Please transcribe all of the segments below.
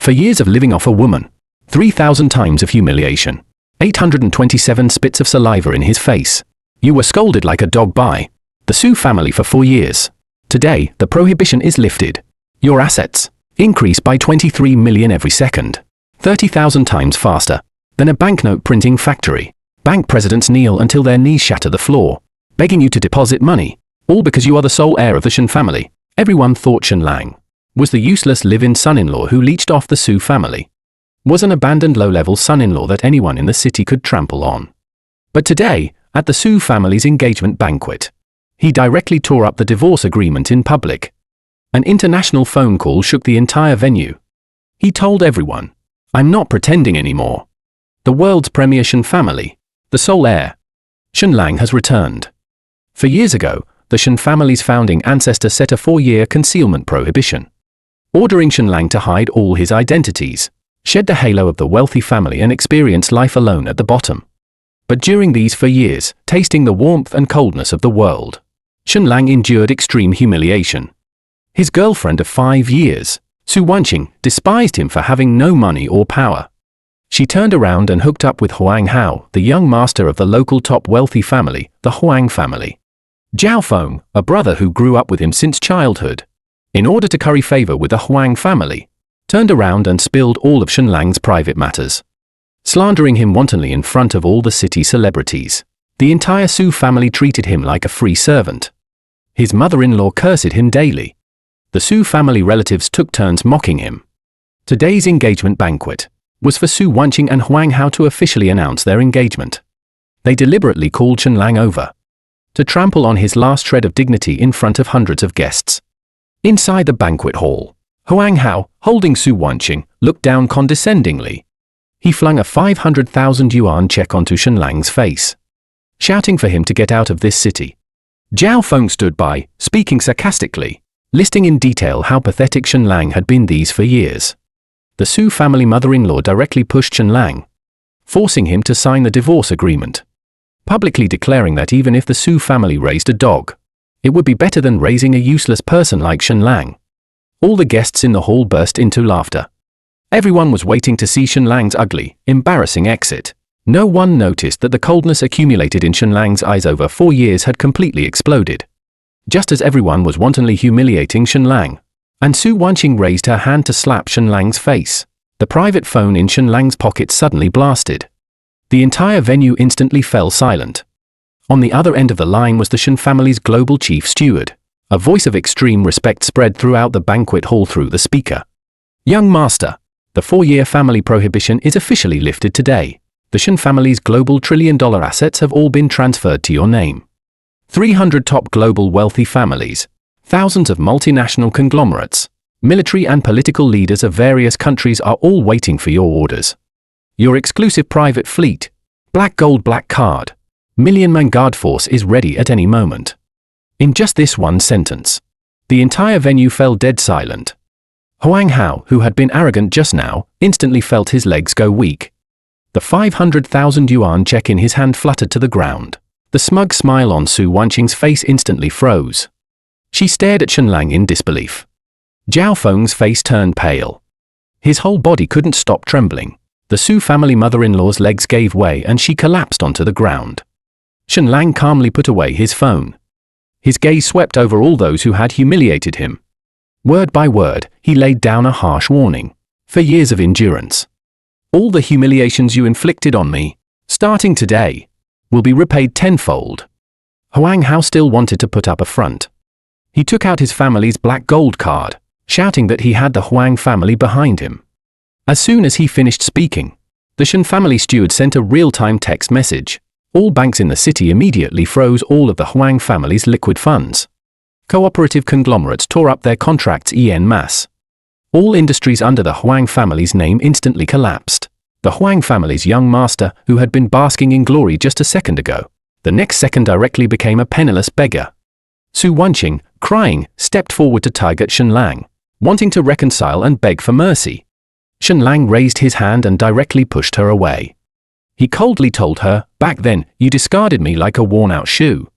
For years of living off a woman, 3,000 times of humiliation, 827 spits of saliva in his face. You were scolded like a dog by the Su family for 4 years. Today, the prohibition is lifted. Your assets increase by 23 million every second, 30,000 times faster than a banknote printing factory. Bank presidents kneel until their knees shatter the floor, begging you to deposit money, all because you are the sole heir of the Shen family. Everyone thought Shen Lang was the useless live-in son-in-law who leached off the Su family, was an abandoned low-level son-in-law that anyone in the city could trample on. But today, at the Su family's engagement banquet, he directly tore up the divorce agreement in public. An international phone call shook the entire venue. He told everyone, "I'm not pretending anymore. The world's premier Shen family, the sole heir, Shen Lang, has returned." For years ago, the Shen family's founding ancestor set a 4-year concealment prohibition, ordering Shen Lang to hide all his identities, shed the halo of the wealthy family and experience life alone at the bottom. But during these 4 years, tasting the warmth and coldness of the world, Shen Lang endured extreme humiliation. His girlfriend of 5 years, Xuan Clan, despised him for having no money or power. She turned around and hooked up with Huang Hao, the young master of the local top wealthy family, the Huang family. Zhao Feng, a brother who grew up with him since childhood, in order to curry favor with the Huang family, turned around and spilled all of Shen Lang's private matters, slandering him wantonly in front of all the city celebrities. The entire Su family treated him like a free servant. His mother-in-law cursed him daily. The Su family relatives took turns mocking him. Today's engagement banquet was for Xuan Clan and Huang Hao to officially announce their engagement. They deliberately called Shen Lang over to trample on his last shred of dignity in front of hundreds of guests. Inside the banquet hall, Huang Hao, holding Xuan Clan, looked down condescendingly. He flung a 500,000 yuan check onto Shen Lang's face, shouting for him to get out of this city. Zhao Feng stood by, speaking sarcastically, listing in detail how pathetic Shen Lang had been these 4 years. The Su family mother-in-law directly pushed Shen Lang, forcing him to sign the divorce agreement, publicly declaring that even if the Su family raised a dog, it would be better than raising a useless person like Shen Lang. All the guests in the hall burst into laughter. Everyone was waiting to see Shen Lang's ugly, embarrassing exit. No one noticed that the coldness accumulated in Shen Lang's eyes over 4 years had completely exploded. Just as everyone was wantonly humiliating Shen Lang, and Xuan Clan raised her hand to slap Shen Lang's face, the private phone in Shen Lang's pocket suddenly blasted. The entire venue instantly fell silent. On the other end of the line was the Shen family's global chief steward. A voice of extreme respect spread throughout the banquet hall through the speaker. "Young master, the 4-year family prohibition is officially lifted today. The Shen family's global trillion-dollar assets have all been transferred to your name. 300 top global wealthy families, thousands of multinational conglomerates, military and political leaders of various countries are all waiting for your orders. Your exclusive private fleet, black gold black card, million-man guard force is ready at any moment." In just this one sentence, the entire venue fell dead silent. Huang Hao, who had been arrogant just now, instantly felt his legs go weak. The 500,000 yuan check in his hand fluttered to the ground. The smug smile on Xuan Clan's face instantly froze. She stared at Shen Lang in disbelief. Zhao Feng's face turned pale. His whole body couldn't stop trembling. The Su family mother-in-law's legs gave way and she collapsed onto the ground. Shen Lang calmly put away his phone. His gaze swept over all those who had humiliated him. Word by word, he laid down a harsh warning. "For years of endurance, all the humiliations you inflicted on me, starting today, will be repaid tenfold." Huang Hao still wanted to put up a front. He took out his family's black gold card, shouting that he had the Huang family behind him. As soon as he finished speaking, the Shen family steward sent a real-time text message. All banks in the city immediately froze all of the Huang family's liquid funds. Cooperative conglomerates tore up their contracts en masse. All industries under the Huang family's name instantly collapsed. The Huang family's young master, who had been basking in glory just a second ago, the next second directly became a penniless beggar. Xuan Clan, crying, stepped forward to tug at Shen Lang, wanting to reconcile and beg for mercy. Shen Lang raised his hand and directly pushed her away. He coldly told her, "Back then, you discarded me like a worn-out shoe.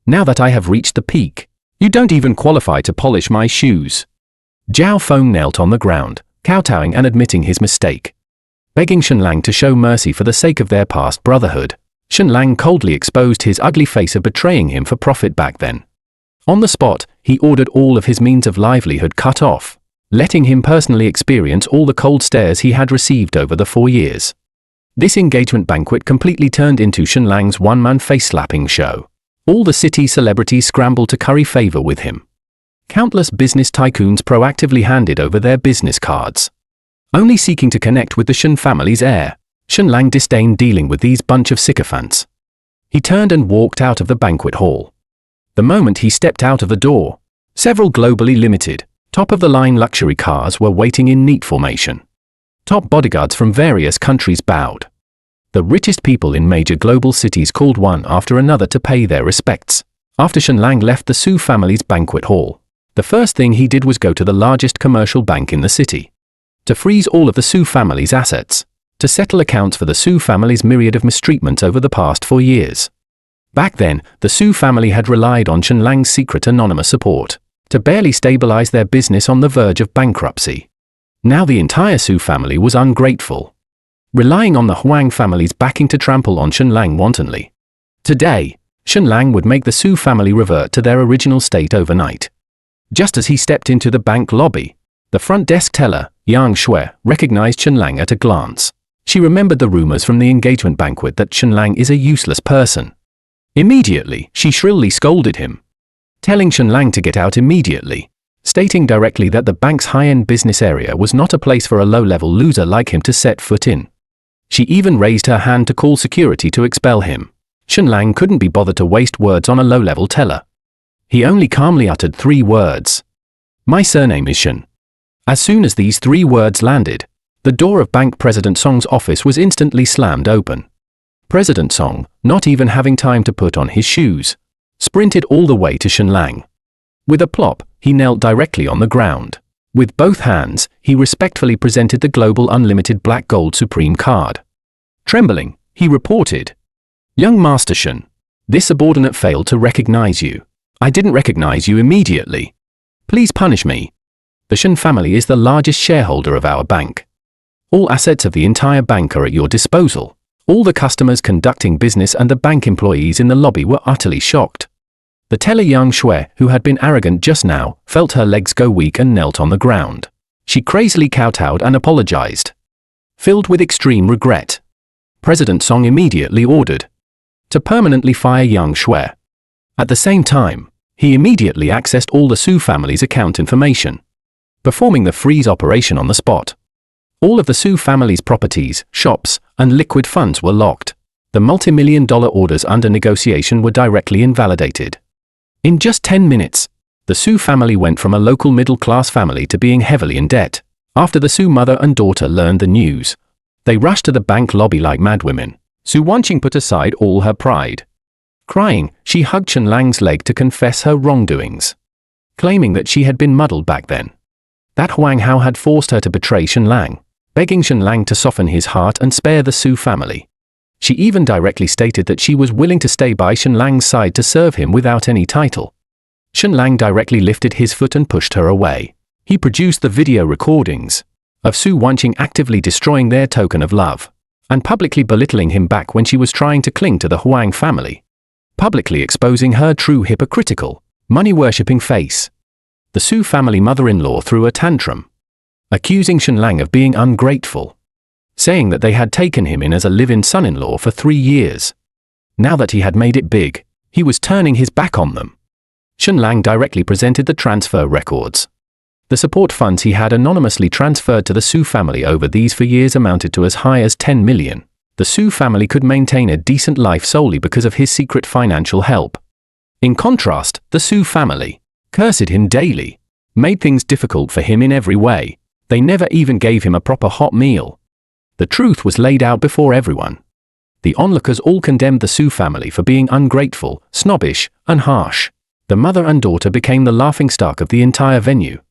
Now that I have reached the peak, you don't even qualify to polish my shoes." Zhao Feng knelt on the ground, kowtowing and admitting his mistake. Begging Shen Lang to show mercy for the sake of their past brotherhood, Shen Lang coldly exposed his ugly face of betraying him for profit back then. On the spot, he ordered all of his means of livelihood cut off, letting him personally experience all the cold stares he had received over the 4 years. This engagement banquet completely turned into Shen Lang's one-man face-slapping show. All the city celebrities scrambled to curry favor with him. Countless business tycoons proactively handed over their business cards. Only seeking to connect with the Shen family's heir, Shen Lang disdained dealing with these bunch of sycophants. He turned and walked out of the banquet hall. The moment he stepped out of the door, several globally limited, top-of-the-line luxury cars were waiting in neat formation. Top bodyguards from various countries bowed. The richest people in major global cities called one after another to pay their respects. After Shen Lang left the Su family's banquet hall, the first thing he did was go to the largest commercial bank in the city. To freeze all of the Su family's assets, to settle accounts for the Su family's myriad of mistreatments over the past 4 years. Back then, the Su family had relied on Shen Lang's secret anonymous support to barely stabilize their business on the verge of bankruptcy. Now the entire Su family was ungrateful, relying on the Huang family's backing to trample on Shen Lang wantonly. Today, Shen Lang would make the Su family revert to their original state overnight. Just as he stepped into the bank lobby, the front desk teller, Yang Shui, recognized Shen Lang at a glance. She remembered the rumors from the engagement banquet that Shen Lang is a useless person. Immediately, she shrilly scolded him, telling Shen Lang to get out immediately, stating directly that the bank's high-end business area was not a place for a low-level loser like him to set foot in. She even raised her hand to call security to expel him. Shen Lang couldn't be bothered to waste words on a low-level teller. He only calmly uttered 3 words. "My surname is Shen." As soon as these 3 words landed, the door of Bank President Song's office was instantly slammed open. President Song, not even having time to put on his shoes, sprinted all the way to Shen Lang. With a plop, he knelt directly on the ground. With both hands, he respectfully presented the Global Unlimited Black Gold Supreme card. Trembling, he reported, "Young Master Shen, this subordinate failed to recognize you. I didn't recognize you immediately. Please punish me. The Shen family is the largest shareholder of our bank. All assets of the entire bank are at your disposal." All the customers conducting business and the bank employees in the lobby were utterly shocked. The teller Yang Shui, who had been arrogant just now, felt her legs go weak and knelt on the ground. She crazily kowtowed and apologized. Filled with extreme regret, President Song immediately ordered to permanently fire Yang Shui. At the same time, he immediately accessed all the Su family's account information, performing the freeze operation on the spot. All of the Su family's properties, shops, and liquid funds were locked. The multi-million-dollar orders under negotiation were directly invalidated. In just 10 minutes, the Su family went from a local middle-class family to being heavily in debt. After the Su mother and daughter learned the news, they rushed to the bank lobby like madwomen. Su Wanqing put aside all her pride. Crying, she hugged Shen Lang's leg to confess her wrongdoings, claiming that she had been muddled back then. That Huang Hao had forced her to betray Shen Lang, begging Shen Lang to soften his heart and spare the Su family. She even directly stated that she was willing to stay by Shen Lang's side to serve him without any title. Shen Lang directly lifted his foot and pushed her away. He produced the video recordings of Su Wanqing actively destroying their token of love, and publicly belittling him back when she was trying to cling to the Huang family, publicly exposing her true hypocritical, money-worshipping face. The Su family mother-in-law threw a tantrum, accusing Shen Lang of being ungrateful, saying that they had taken him in as a live-in son-in-law for 3 years. Now that he had made it big, he was turning his back on them. Shen Lang directly presented the transfer records. The support funds he had anonymously transferred to the Su family over these 4 years amounted to as high as 10 million. The Su family could maintain a decent life solely because of his secret financial help. In contrast, the Su family cursed him daily, made things difficult for him in every way. They never even gave him a proper hot meal. The truth was laid out before everyone. The onlookers all condemned the Su family for being ungrateful, snobbish, and harsh. The mother and daughter became the laughingstock of the entire venue.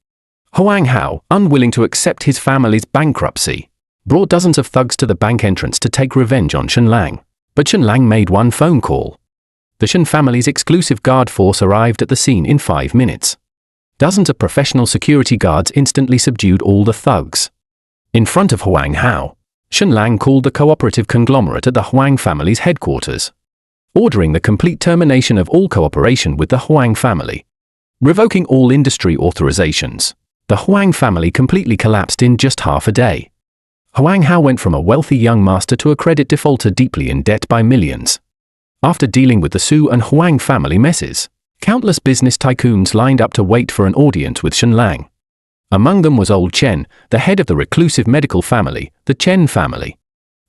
Huang Hao, unwilling to accept his family's bankruptcy, brought dozens of thugs to the bank entrance to take revenge on Shen Lang. But Shen Lang made one phone call. The Shen family's exclusive guard force arrived at the scene in 5 minutes. Dozens of professional security guards instantly subdued all the thugs. In front of Huang Hao, Shen Lang called the cooperative conglomerate at the Huang family's headquarters, ordering the complete termination of all cooperation with the Huang family, revoking all industry authorizations. The Huang family completely collapsed in just half a day. Huang Hao went from a wealthy young master to a credit defaulter deeply in debt by millions. After dealing with the Su and Huang family messes, countless business tycoons lined up to wait for an audience with Shen Lang. Among them was old Chen, the head of the reclusive medical family, the Chen family.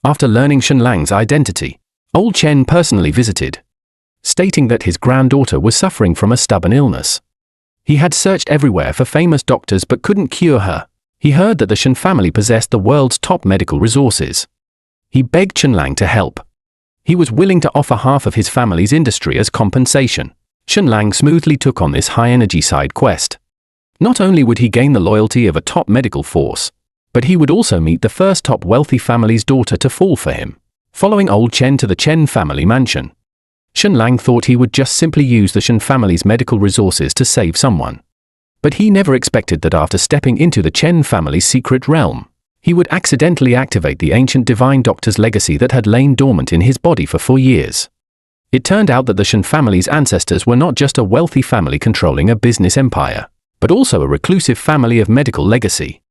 After learning Shen Lang's identity, old Chen personally visited, stating that his granddaughter was suffering from a stubborn illness. He had searched everywhere for famous doctors but couldn't cure her. He heard that the Shen family possessed the world's top medical resources. He begged Shen Lang to help. He was willing to offer half of his family's industry as compensation. Shen Lang smoothly took on this high-energy side quest. Not only would he gain the loyalty of a top medical force, but he would also meet the first top wealthy family's daughter to fall for him. Following old Chen to the Chen family mansion, Shen Lang thought he would just simply use the Shen family's medical resources to save someone. But he never expected that after stepping into the Chen family's secret realm, he would accidentally activate the ancient divine doctor's legacy that had lain dormant in his body for 4 years. It turned out that the Shen family's ancestors were not just a wealthy family controlling a business empire, but also a reclusive family of medical legacy.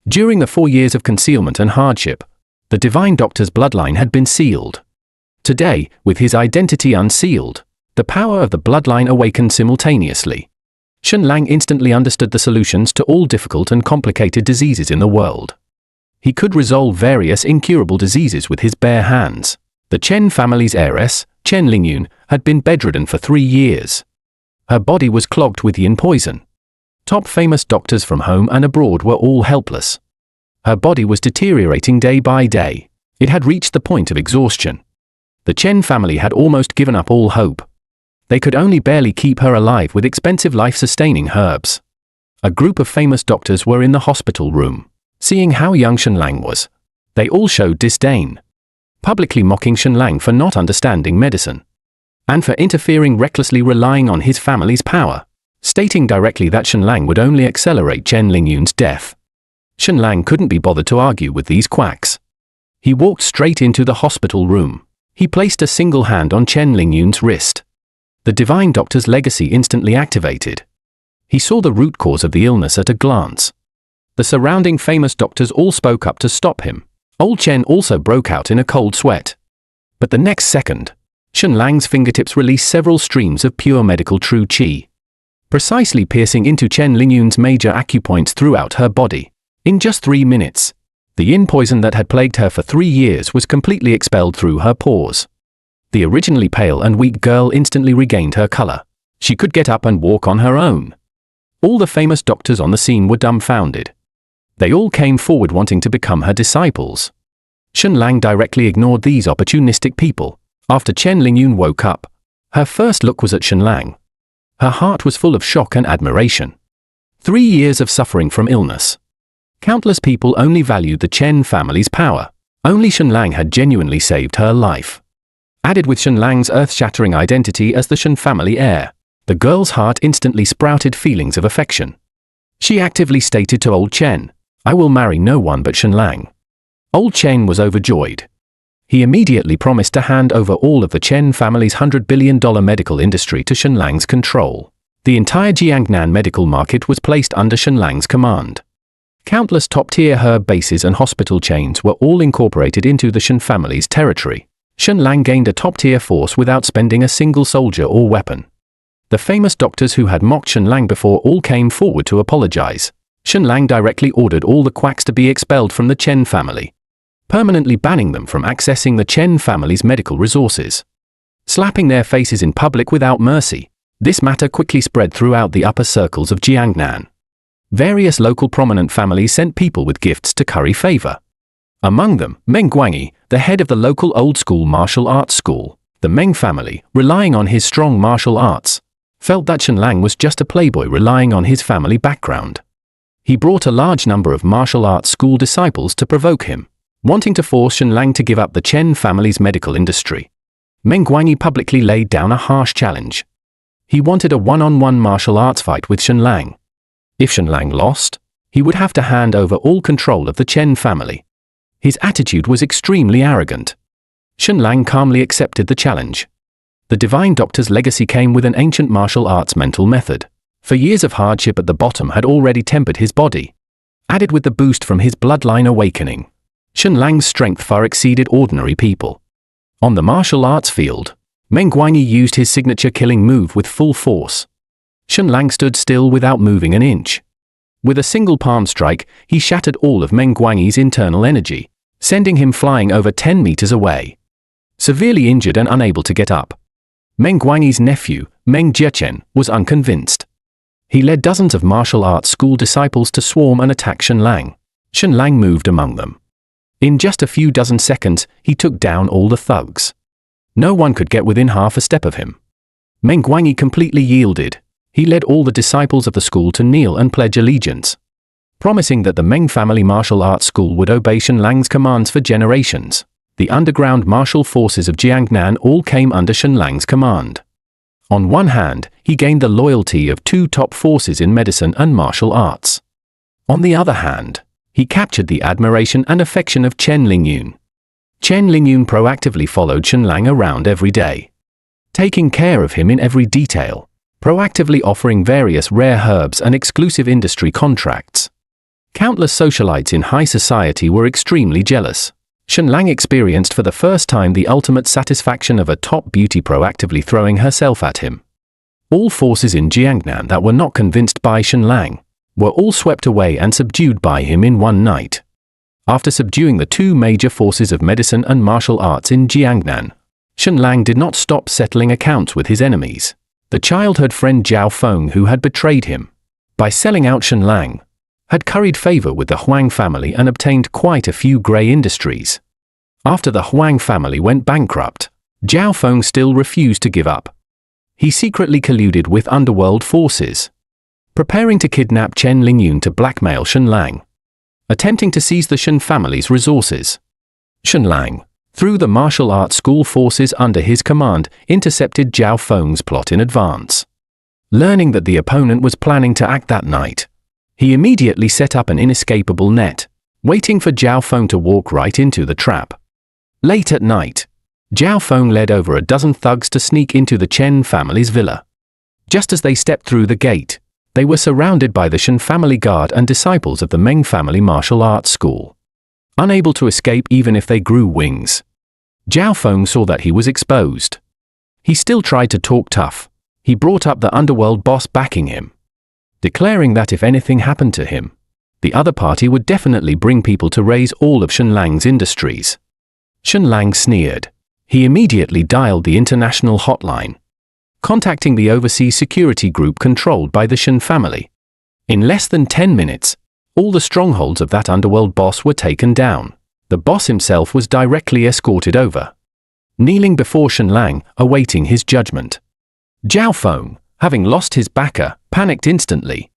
During the 4 years of concealment and hardship, the divine doctor's bloodline had been sealed. Today, with his identity unsealed, the power of the bloodline awakened simultaneously. Shen Lang instantly understood the solutions to all difficult and complicated diseases in the world. He could resolve various incurable diseases with his bare hands. The Chen family's heiress, Chen Lingyun, had been bedridden for 3 years. Her body was clogged with yin poison. Top famous doctors from home and abroad were all helpless. Her body was deteriorating day by day. It had reached the point of exhaustion. The Chen family had almost given up all hope. They could only barely keep her alive with expensive life-sustaining herbs. A group of famous doctors were in the hospital room. Seeing how young Shen Lang was, they all showed disdain, publicly mocking Shen Lang for not understanding medicine, and for interfering recklessly relying on his family's power, stating directly that Shen Lang would only accelerate Chen Lingyun's death. Shen Lang couldn't be bothered to argue with these quacks. He walked straight into the hospital room. He placed a single hand on Chen Lingyun's wrist. The divine doctor's legacy instantly activated. He saw the root cause of the illness at a glance. The surrounding famous doctors all spoke up to stop him. Old Chen also broke out in a cold sweat. But the next second, Shen Lang's fingertips released several streams of pure medical true qi, precisely piercing into Chen Lingyun's major acupoints throughout her body. In just 3 minutes, the yin poison that had plagued her for 3 years was completely expelled through her pores. The originally pale and weak girl instantly regained her color. She could get up and walk on her own. All the famous doctors on the scene were dumbfounded. They all came forward wanting to become her disciples. Shen Lang directly ignored these opportunistic people. After Chen Lingyun woke up, her first look was at Shen Lang. Her heart was full of shock and admiration. 3 years of suffering from illness. Countless people only valued the Chen family's power. Only Shen Lang had genuinely saved her life. Added with Shen Lang's earth-shattering identity as the Shen family heir, the girl's heart instantly sprouted feelings of affection. She actively stated to old Chen, "I will marry no one but Shen Lang." Old Chen was overjoyed. He immediately promised to hand over all of the Chen family's $100 billion medical industry to Shen Lang's control. The entire Jiangnan medical market was placed under Shen Lang's command. Countless top-tier herb bases and hospital chains were all incorporated into the Shen family's territory. Shen Lang gained a top-tier force without spending a single soldier or weapon. The famous doctors who had mocked Shen Lang before all came forward to apologize. Shen Lang directly ordered all the quacks to be expelled from the Chen family, permanently banning them from accessing the Chen family's medical resources, slapping their faces in public without mercy. This matter quickly spread throughout the upper circles of Jiangnan. Various local prominent families sent people with gifts to curry favor. Among them, Meng Guangyi, the head of the local old-school martial arts school. The Meng family, relying on his strong martial arts, felt that Shen Lang was just a playboy relying on his family background. He brought a large number of martial arts school disciples to provoke him, wanting to force Shen Lang to give up the Chen family's medical industry. Meng Guangyi publicly laid down a harsh challenge. He wanted a one-on-one martial arts fight with Shen Lang. If Shen Lang lost, he would have to hand over all control of the Chen family. His attitude was extremely arrogant. Shen Lang calmly accepted the challenge. The divine doctor's legacy came with an ancient martial arts mental method. For years of hardship at the bottom had already tempered his body. Added with the boost from his bloodline awakening, Shen Lang's strength far exceeded ordinary people. On the martial arts field, Meng Guanyi used his signature killing move with full force. Shen Lang stood still without moving an inch. With a single palm strike, he shattered all of Meng Guanyi's internal energy, sending him flying over 10 meters away. Severely injured and unable to get up, Meng Guanyi's nephew, Meng Jiechen, was unconvinced. He led dozens of martial arts school disciples to swarm and attack Shen Lang. Shen Lang moved among them. In just a few dozen seconds, he took down all the thugs. No one could get within half a step of him. Meng Guanyi completely yielded. He led all the disciples of the school to kneel and pledge allegiance, promising that the Meng family martial arts school would obey Shen Lang's commands for generations. The underground martial forces of Jiangnan all came under Shen Lang's command. On one hand, he gained the loyalty of two top forces in medicine and martial arts. On the other hand, he captured the admiration and affection of Chen Lingyun. Chen Lingyun proactively followed Shen Lang around every day, taking care of him in every detail, proactively offering various rare herbs and exclusive industry contracts. Countless socialites in high society were extremely jealous. Shen Lang experienced for the first time the ultimate satisfaction of a top beauty proactively throwing herself at him. All forces in Jiangnan that were not convinced by Shen Lang were all swept away and subdued by him in one night. After subduing the two major forces of medicine and martial arts in Jiangnan, Shen Lang did not stop settling accounts with his enemies. The childhood friend Zhao Feng, who had betrayed him by selling out Shen Lang, had curried favor with the Huang family and obtained quite a few grey industries. After the Huang family went bankrupt, Zhao Feng still refused to give up. He secretly colluded with underworld forces, preparing to kidnap Chen Lingyun to blackmail Shen Lang, attempting to seize the Shen family's resources. Shen Lang, through the martial arts school forces under his command, intercepted Zhao Feng's plot in advance. Learning that the opponent was planning to act that night, he immediately set up an inescapable net, waiting for Zhao Feng to walk right into the trap. Late at night, Zhao Feng led over a dozen thugs to sneak into the Chen family's villa. Just as they stepped through the gate, they were surrounded by the Shen family guard and disciples of the Meng family martial arts school. Unable to escape even if they grew wings, Zhao Feng saw that he was exposed. He still tried to talk tough. He brought up the underworld boss backing him, declaring that if anything happened to him, the other party would definitely bring people to raise all of Shen Lang's industries. Shen Lang sneered. He immediately dialed the international hotline, contacting the overseas security group controlled by the Shen family. In less than 10 minutes, all the strongholds of that underworld boss were taken down. The boss himself was directly escorted over, kneeling before Shen Lang, awaiting his judgment. Zhao Feng, having lost his backer, panicked instantly.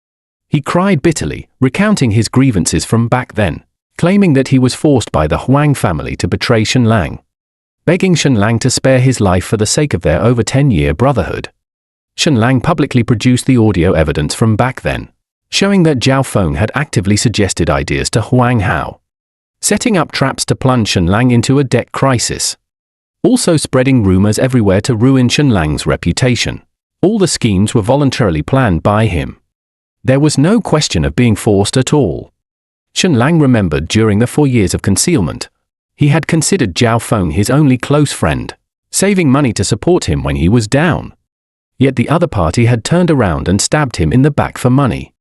He cried bitterly, recounting his grievances from back then, claiming that he was forced by the Huang family to betray Shen Lang, begging Shen Lang to spare his life for the sake of their over 10-year brotherhood. Shen Lang publicly produced the audio evidence from back then, showing that Zhao Feng had actively suggested ideas to Huang Hao, setting up traps to plunge Shen Lang into a debt crisis, also spreading rumors everywhere to ruin Shen Lang's reputation. All the schemes were voluntarily planned by him. There was no question of being forced at all. Shen Lang remembered during the 4 years of concealment, he had considered Zhao Feng his only close friend, saving money to support him when he was down. Yet the other party had turned around and stabbed him in the back for money.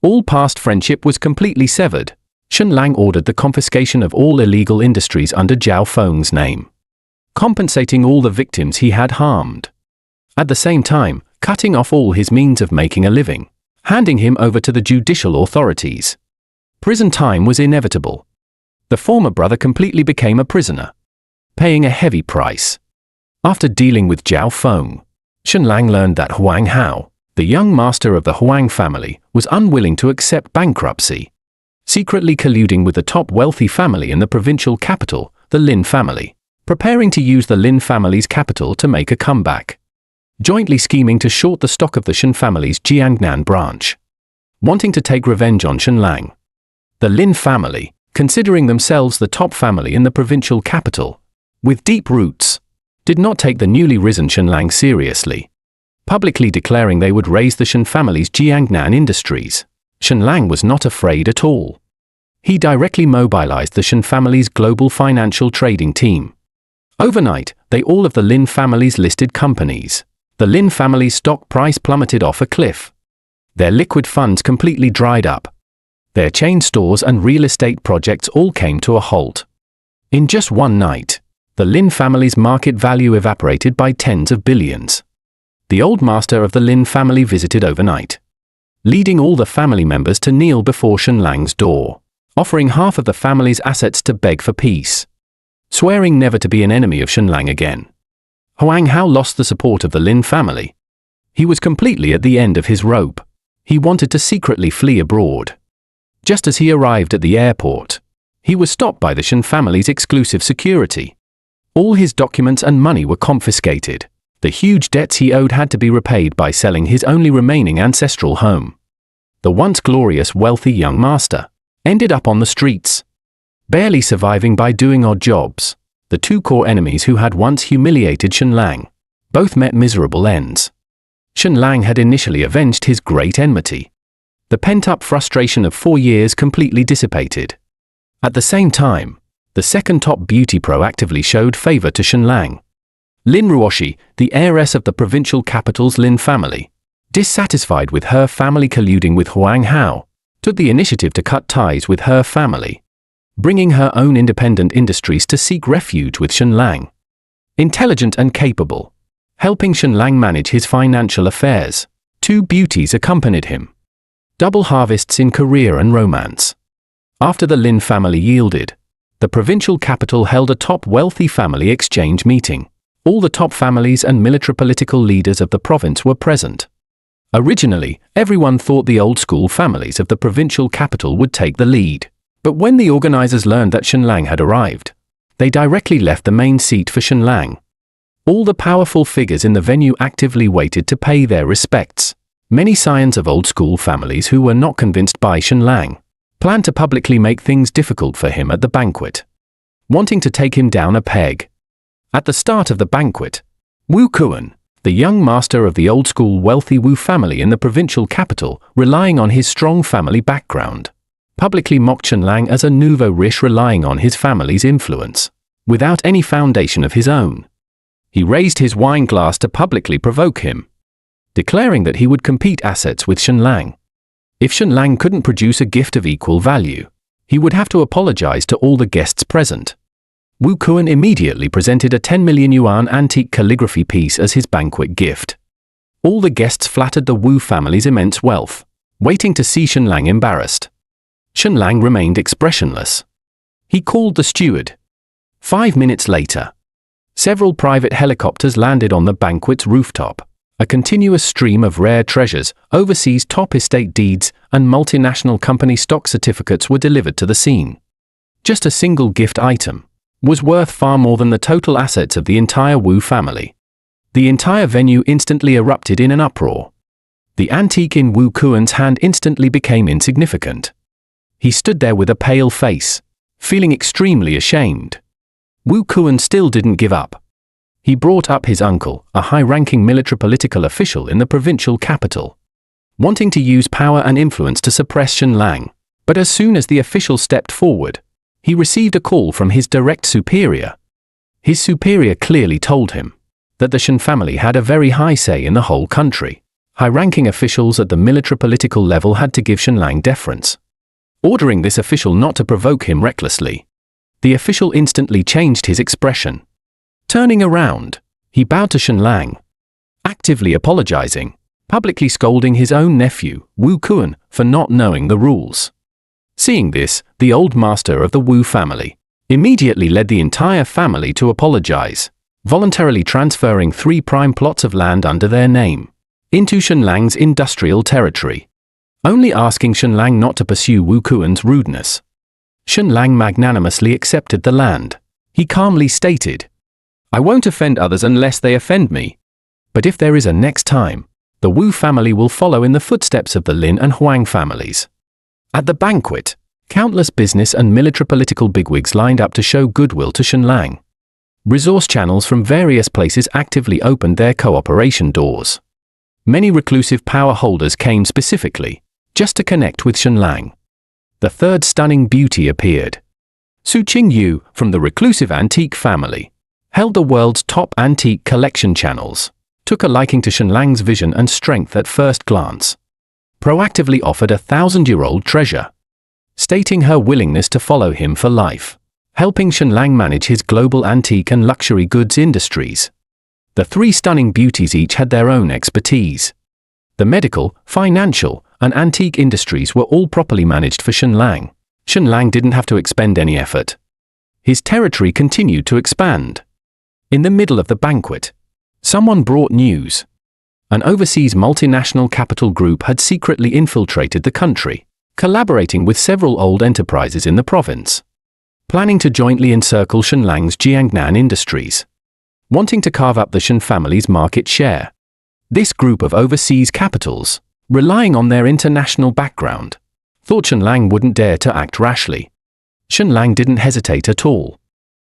All past friendship was completely severed. Shen Lang ordered the confiscation of all illegal industries under Zhao Feng's name, compensating all the victims he had harmed. At the same time, cutting off all his means of making a living, handing him over to the judicial authorities. Prison time was inevitable. The former brother completely became a prisoner, paying a heavy price. After dealing with Zhao Feng, Shen Lang learned that Huang Hao, the young master of the Huang family, was unwilling to accept bankruptcy, secretly colluding with the top wealthy family in the provincial capital, the Lin family, preparing to use the Lin family's capital to make a comeback, jointly scheming to short the stock of the Shen family's Jiangnan branch. Wanting to take revenge on Shen Lang, The Lin family, considering themselves the top family in the provincial capital, with deep roots, did not take the newly risen Shen Lang seriously, publicly declaring they would raise the Shen family's Jiangnan industries. Shen Lang was not afraid at all. He directly mobilized the Shen family's global financial trading team. Overnight, they all of the Lin family's listed companies. The Lin family's stock price plummeted off a cliff. Their liquid funds completely dried up. Their chain stores and real estate projects all came to a halt. In just one night, the Lin family's market value evaporated by tens of billions. The old master of the Lin family visited overnight, leading all the family members to kneel before Shen Lang's door, offering half of the family's assets to beg for peace, swearing never to be an enemy of Shen Lang again. Huang Hao lost the support of the Lin family. He was completely at the end of his rope. He wanted to secretly flee abroad. Just as he arrived at the airport, he was stopped by the Shen family's exclusive security. All his documents and money were confiscated. The huge debts he owed had to be repaid by selling his only remaining ancestral home. The once glorious wealthy young master ended up on the streets, barely surviving by doing odd jobs. The two core enemies who had once humiliated Shen Lang both met miserable ends. Shen Lang had initially avenged his great enmity. The pent-up frustration of 4 years completely dissipated. At the same time, the second top beauty proactively showed favor to Shen Lang. Lin Ruoshi, the heiress of the provincial capital's Lin family, dissatisfied with her family colluding with Huang Hao, took the initiative to cut ties with her family, bringing her own independent industries to seek refuge with Shen Lang. Intelligent and capable, helping Shen Lang manage his financial affairs, two beauties accompanied him. Double harvests in career and romance. After the Lin family yielded, the provincial capital held a top wealthy family exchange meeting. All the top families and military political leaders of the province were present. Originally, everyone thought the old-school families of the provincial capital would take the lead. But when the organizers learned that Shen Lang had arrived, they directly left the main seat for Shen Lang. All the powerful figures in the venue actively waited to pay their respects. Many scions of old-school families who were not convinced by Shen Lang planned to publicly make things difficult for him at the banquet, wanting to take him down a peg. At the start of the banquet, Wu Kuan, the young master of the old-school wealthy Wu family in the provincial capital, relying on his strong family background, publicly mocked Shen Lang as a nouveau riche relying on his family's influence, without any foundation of his own. He raised his wine glass to publicly provoke him, declaring that he would compete assets with Shen Lang. If Shen Lang couldn't produce a gift of equal value, he would have to apologize to all the guests present. Wu Kuan immediately presented a 10 million yuan antique calligraphy piece as his banquet gift. All the guests flattered the Wu family's immense wealth, waiting to see Shen Lang embarrassed. Shen Lang remained expressionless. He called the steward. 5 minutes later, several private helicopters landed on the banquet's rooftop. A continuous stream of rare treasures, overseas top estate deeds, and multinational company stock certificates were delivered to the scene. Just a single gift item was worth far more than the total assets of the entire Wu family. The entire venue instantly erupted in an uproar. The antique in Wu Kuan's hand instantly became insignificant. He stood there with a pale face, feeling extremely ashamed. Wu Kuan still didn't give up. He brought up his uncle, a high-ranking military political official in the provincial capital, wanting to use power and influence to suppress Shen Lang. But as soon as the official stepped forward, he received a call from his direct superior. His superior clearly told him that the Shen family had a very high say in the whole country. High-ranking officials at the military political level had to give Shen Lang deference, ordering this official not to provoke him recklessly. The official instantly changed his expression. Turning around, he bowed to Shen Lang, actively apologizing, publicly scolding his own nephew, Wu Kuan, for not knowing the rules. Seeing this, the old master of the Wu family immediately led the entire family to apologize, voluntarily transferring 3 prime plots of land under their name into Shen Lang's industrial territory, only asking Shen Lang not to pursue Wu Kuan's rudeness. Shen Lang magnanimously accepted the land. He calmly stated, "I won't offend others unless they offend me. But if there is a next time, the Wu family will follow in the footsteps of the Lin and Huang families." At the banquet, Countless business and military-political bigwigs lined up to show goodwill to Shen Clan. Resource channels from various places actively opened their cooperation doors. Many reclusive power holders came specifically just to connect with Shen Clan. The third stunning beauty appeared. Su Qingyu, from the reclusive antique family, held the world's top antique collection channels, took a liking to Shen Clan's vision and strength at first glance, proactively offered a 1,000-year-old treasure, stating her willingness to follow him for life, helping Shen Clan manage his global antique and luxury goods industries. The three stunning beauties each had their own expertise. The medical, financial, and antique industries were all properly managed for Shen Clan. Shen Clan didn't have to expend any effort. His territory continued to expand. In the middle of the banquet, someone brought news. An overseas multinational capital group had secretly infiltrated the country, collaborating with several old enterprises in the province, planning to jointly encircle Shen Clan's Jiangnan industries, wanting to carve up the Shen family's market share. This group of overseas capitals, relying on their international background, thought Shen Clan wouldn't dare to act rashly. Shen Clan didn't hesitate at all.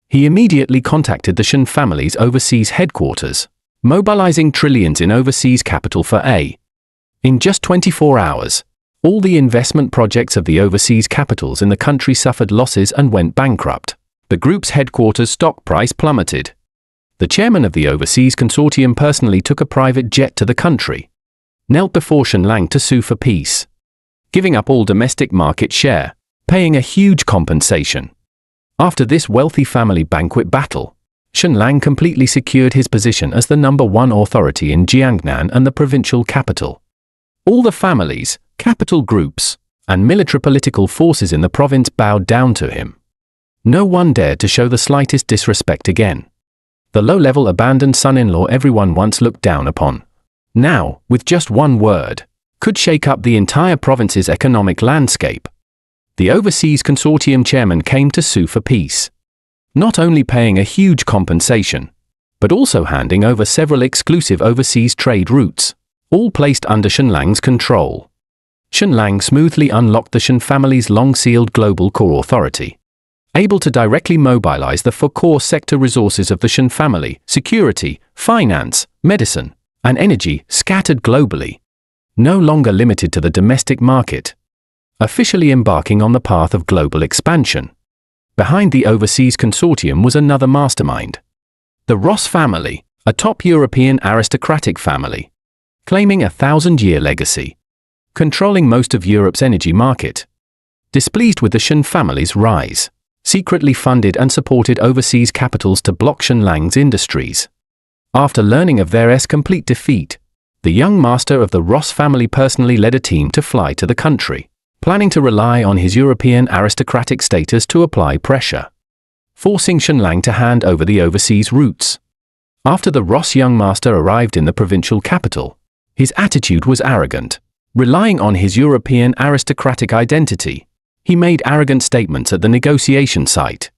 He immediately contacted the Shen family's overseas headquarters, mobilizing trillions in overseas capital for A. In just 24 hours, all the investment projects of the overseas capitals in the country suffered losses and went bankrupt. The group's headquarters stock price plummeted. The chairman of the overseas consortium personally took a private jet to the country, knelt before Shen Clan to sue for peace, giving up all domestic market share, paying a huge compensation. After this wealthy family banquet battle, Shen Clan completely secured his position as the #1 authority in Jiangnan and the provincial capital. All the families, capital groups, and military-political forces in the province bowed down to him. No one dared to show the slightest disrespect again. The low-level abandoned son-in-law everyone once looked down upon, now, with just one word, could shake up the entire province's economic landscape. The overseas consortium chairman came to sue for peace, not only paying a huge compensation, but also handing over several exclusive overseas trade routes, all placed under Shen Clan's control. Shen Clan smoothly unlocked the Shen family's long-sealed global core authority, able to directly mobilize the four core sector resources of the Shen family: security, finance, medicine, and energy, scattered globally, no longer limited to the domestic market, officially embarking on the path of global expansion. Behind the overseas consortium was another mastermind, the Roth family, a top European aristocratic family, claiming a 1,000-year legacy, controlling most of Europe's energy market. Displeased with the Shen family's rise, secretly funded and supported overseas capitals to block Shen Clan's industries. After learning of their complete defeat, the young master of the Roth family personally led a team to fly to the country, planning to rely on his European aristocratic status to apply pressure, forcing Shen Clan to hand over the overseas routes. After the Roth young master arrived in the provincial capital, his attitude was arrogant. Relying on his European aristocratic identity, he made arrogant statements at the negotiation site,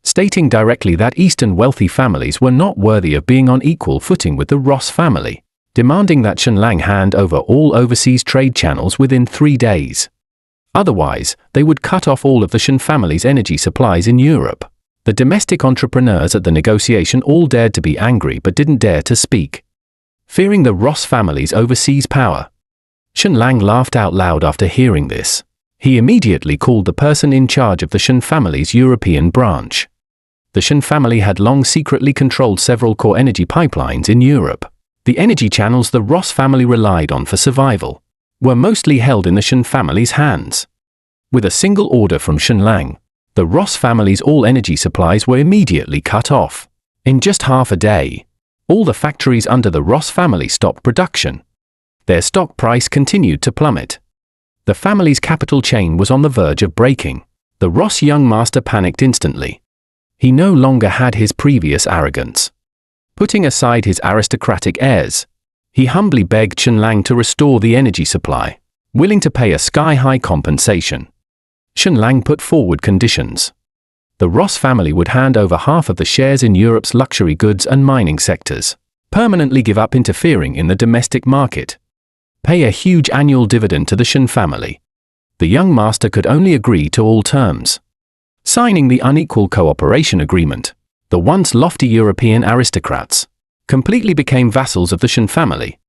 stating directly that Eastern wealthy families were not worthy of being on equal footing with the Roth family, demanding that Shen Clan hand over all overseas trade channels within 3 days. Otherwise, they would cut off all of the Shen family's energy supplies in Europe. The domestic entrepreneurs at the negotiation all dared to be angry but didn't dare to speak, fearing the Roth family's overseas power. Shen Clan laughed out loud after hearing this. He immediately called the person in charge of the Shen family's European branch. The Shen family had long secretly controlled several core energy pipelines in Europe. The energy channels the Roth family relied on for survival were mostly held in the Shen family's hands. With a single order from Shen Clan, the Roth family's all energy supplies were immediately cut off. In just half a day, all the factories under the Roth family stopped production. Their stock price continued to plummet. The family's capital chain was on the verge of breaking. The Roth young master panicked instantly. He no longer had his previous arrogance. Putting aside his aristocratic airs, he humbly begged Shen Clan to restore the energy supply, willing to pay a sky-high compensation. Shen Clan put forward conditions. The Roth family would hand over half of the shares in Europe's luxury goods and mining sectors, permanently give up interfering in the domestic market, pay a huge annual dividend to the Shen family, The young master could only agree to all terms. Signing the unequal cooperation agreement, the once lofty European aristocrats completely became vassals of the Shen family.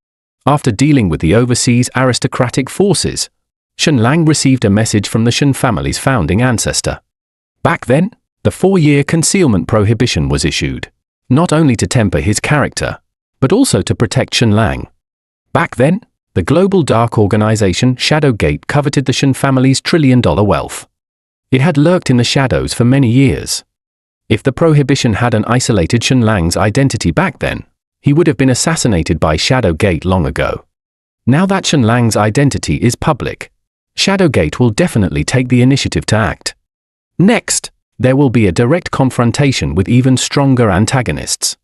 After dealing with the overseas aristocratic forces, Shen Lang received a message from the Shen family's founding ancestor. Back then, the 4-year concealment prohibition was issued, not only to temper his character, but also to protect Shen Lang. Back then, the global dark organization Shadowgate coveted the Shen family's trillion-dollar wealth. It had lurked in the shadows for many years. If the prohibition hadn't isolated Shen Lang's identity back then, he would have been assassinated by Shadowgate long ago. Now that Shen Lang's identity is public, Shadowgate will definitely take the initiative to act. Next, there will be a direct confrontation with even stronger antagonists.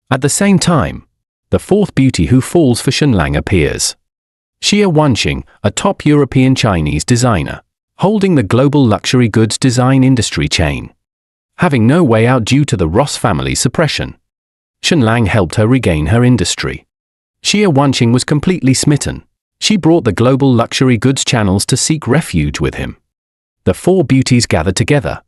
At the same time, the fourth beauty who falls for Shen Lang appears. Xie Wanxing, a top European Chinese designer, holding the global luxury goods design industry chain. Having no way out due to the Ross family's suppression, Shen Lang helped her regain her industry. Xie Wanxing was completely smitten. She brought the global luxury goods channels to seek refuge with him. The four beauties gathered together,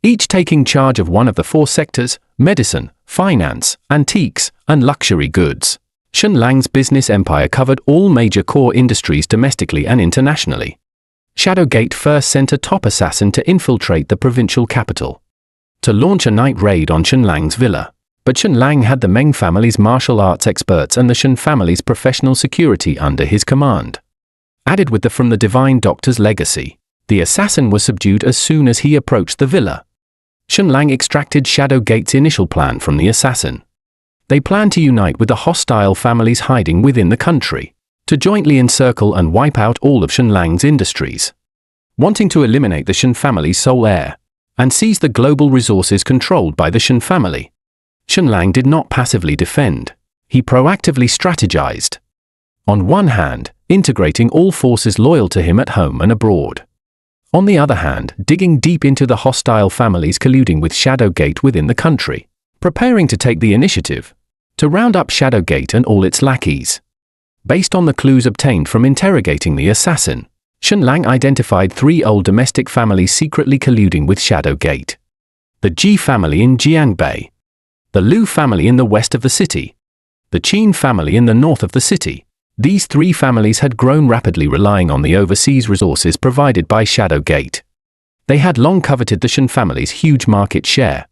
each taking charge of one of the 4 sectors: medicine, finance, antiques, and luxury goods. Shen Lang's business empire covered all major core industries domestically and internationally. Shadowgate first sent a top assassin to infiltrate the provincial capital, to launch a night raid on Shen Lang's villa. But Shen Lang had the Meng family's martial arts experts and the Shen family's professional security under his command. Added with the from the divine doctor's legacy, the assassin was subdued as soon as he approached the villa. Shen Lang extracted Shadowgate's initial plan from the assassin. They planned to unite with the hostile families hiding within the country, to jointly encircle and wipe out all of Shen Lang's industries. Wanting to eliminate the Shen family's sole heir, and seize the global resources controlled by the Shen family, Shen Lang did not passively defend. He proactively strategized. On one hand, integrating all forces loyal to him at home and abroad. On the other hand, digging deep into the hostile families colluding with Shadowgate within the country, preparing to take the initiative, to round up Shadowgate and all its lackeys. Based on the clues obtained from interrogating the assassin, Shen Lang identified 3 old domestic families secretly colluding with Shadowgate. The Ji family in Jiangbei, the Liu family in the west of the city, the Qin family in the north of the city. These 3 families had grown rapidly, relying on the overseas resources provided by Shadowgate. They had long coveted the Shen family's huge market share.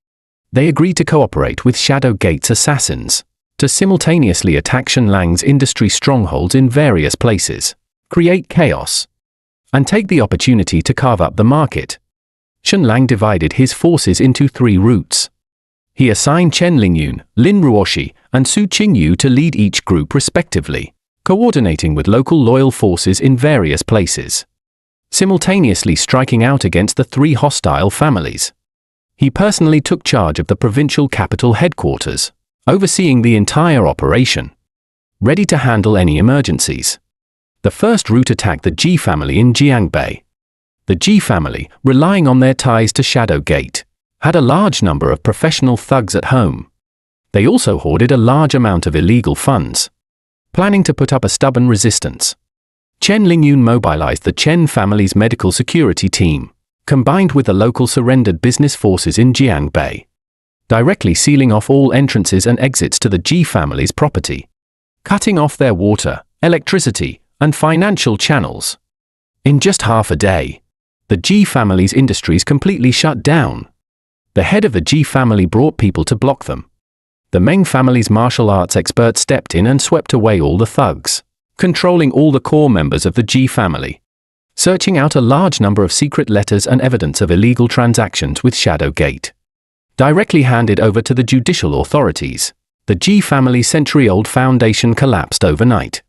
They agreed to cooperate with Shadowgate's assassins, to simultaneously attack Shen Lang's industry strongholds in various places, create chaos, and take the opportunity to carve up the market. Shen Lang divided his forces into 3 routes. He assigned Chen Lingyun, Lin Ruoshi, and Su Qingyu to lead each group respectively, coordinating with local loyal forces in various places, simultaneously striking out against the 3 hostile families. He personally took charge of the provincial capital headquarters, overseeing the entire operation, ready to handle any emergencies. The first route attacked the Ji family in Jiangbei. The Ji family, relying on their ties to Shadowgate, had a large number of professional thugs at home. They also hoarded a large amount of illegal funds, planning to put up a stubborn resistance. Chen Lingyun mobilized the Chen family's medical security team, combined with the local surrendered business forces in Jiangbei, directly sealing off all entrances and exits to the Ji family's property, cutting off their water, electricity, and financial channels. In just half a day, the Ji family's industries completely shut down. The head of the Ji family brought people to block them. The Meng family's martial arts expert stepped in and swept away all the thugs, controlling all the core members of the Ji family, searching out a large number of secret letters and evidence of illegal transactions with Shadowgate. Directly handed over to the judicial authorities, the Ji family's century-old foundation collapsed overnight.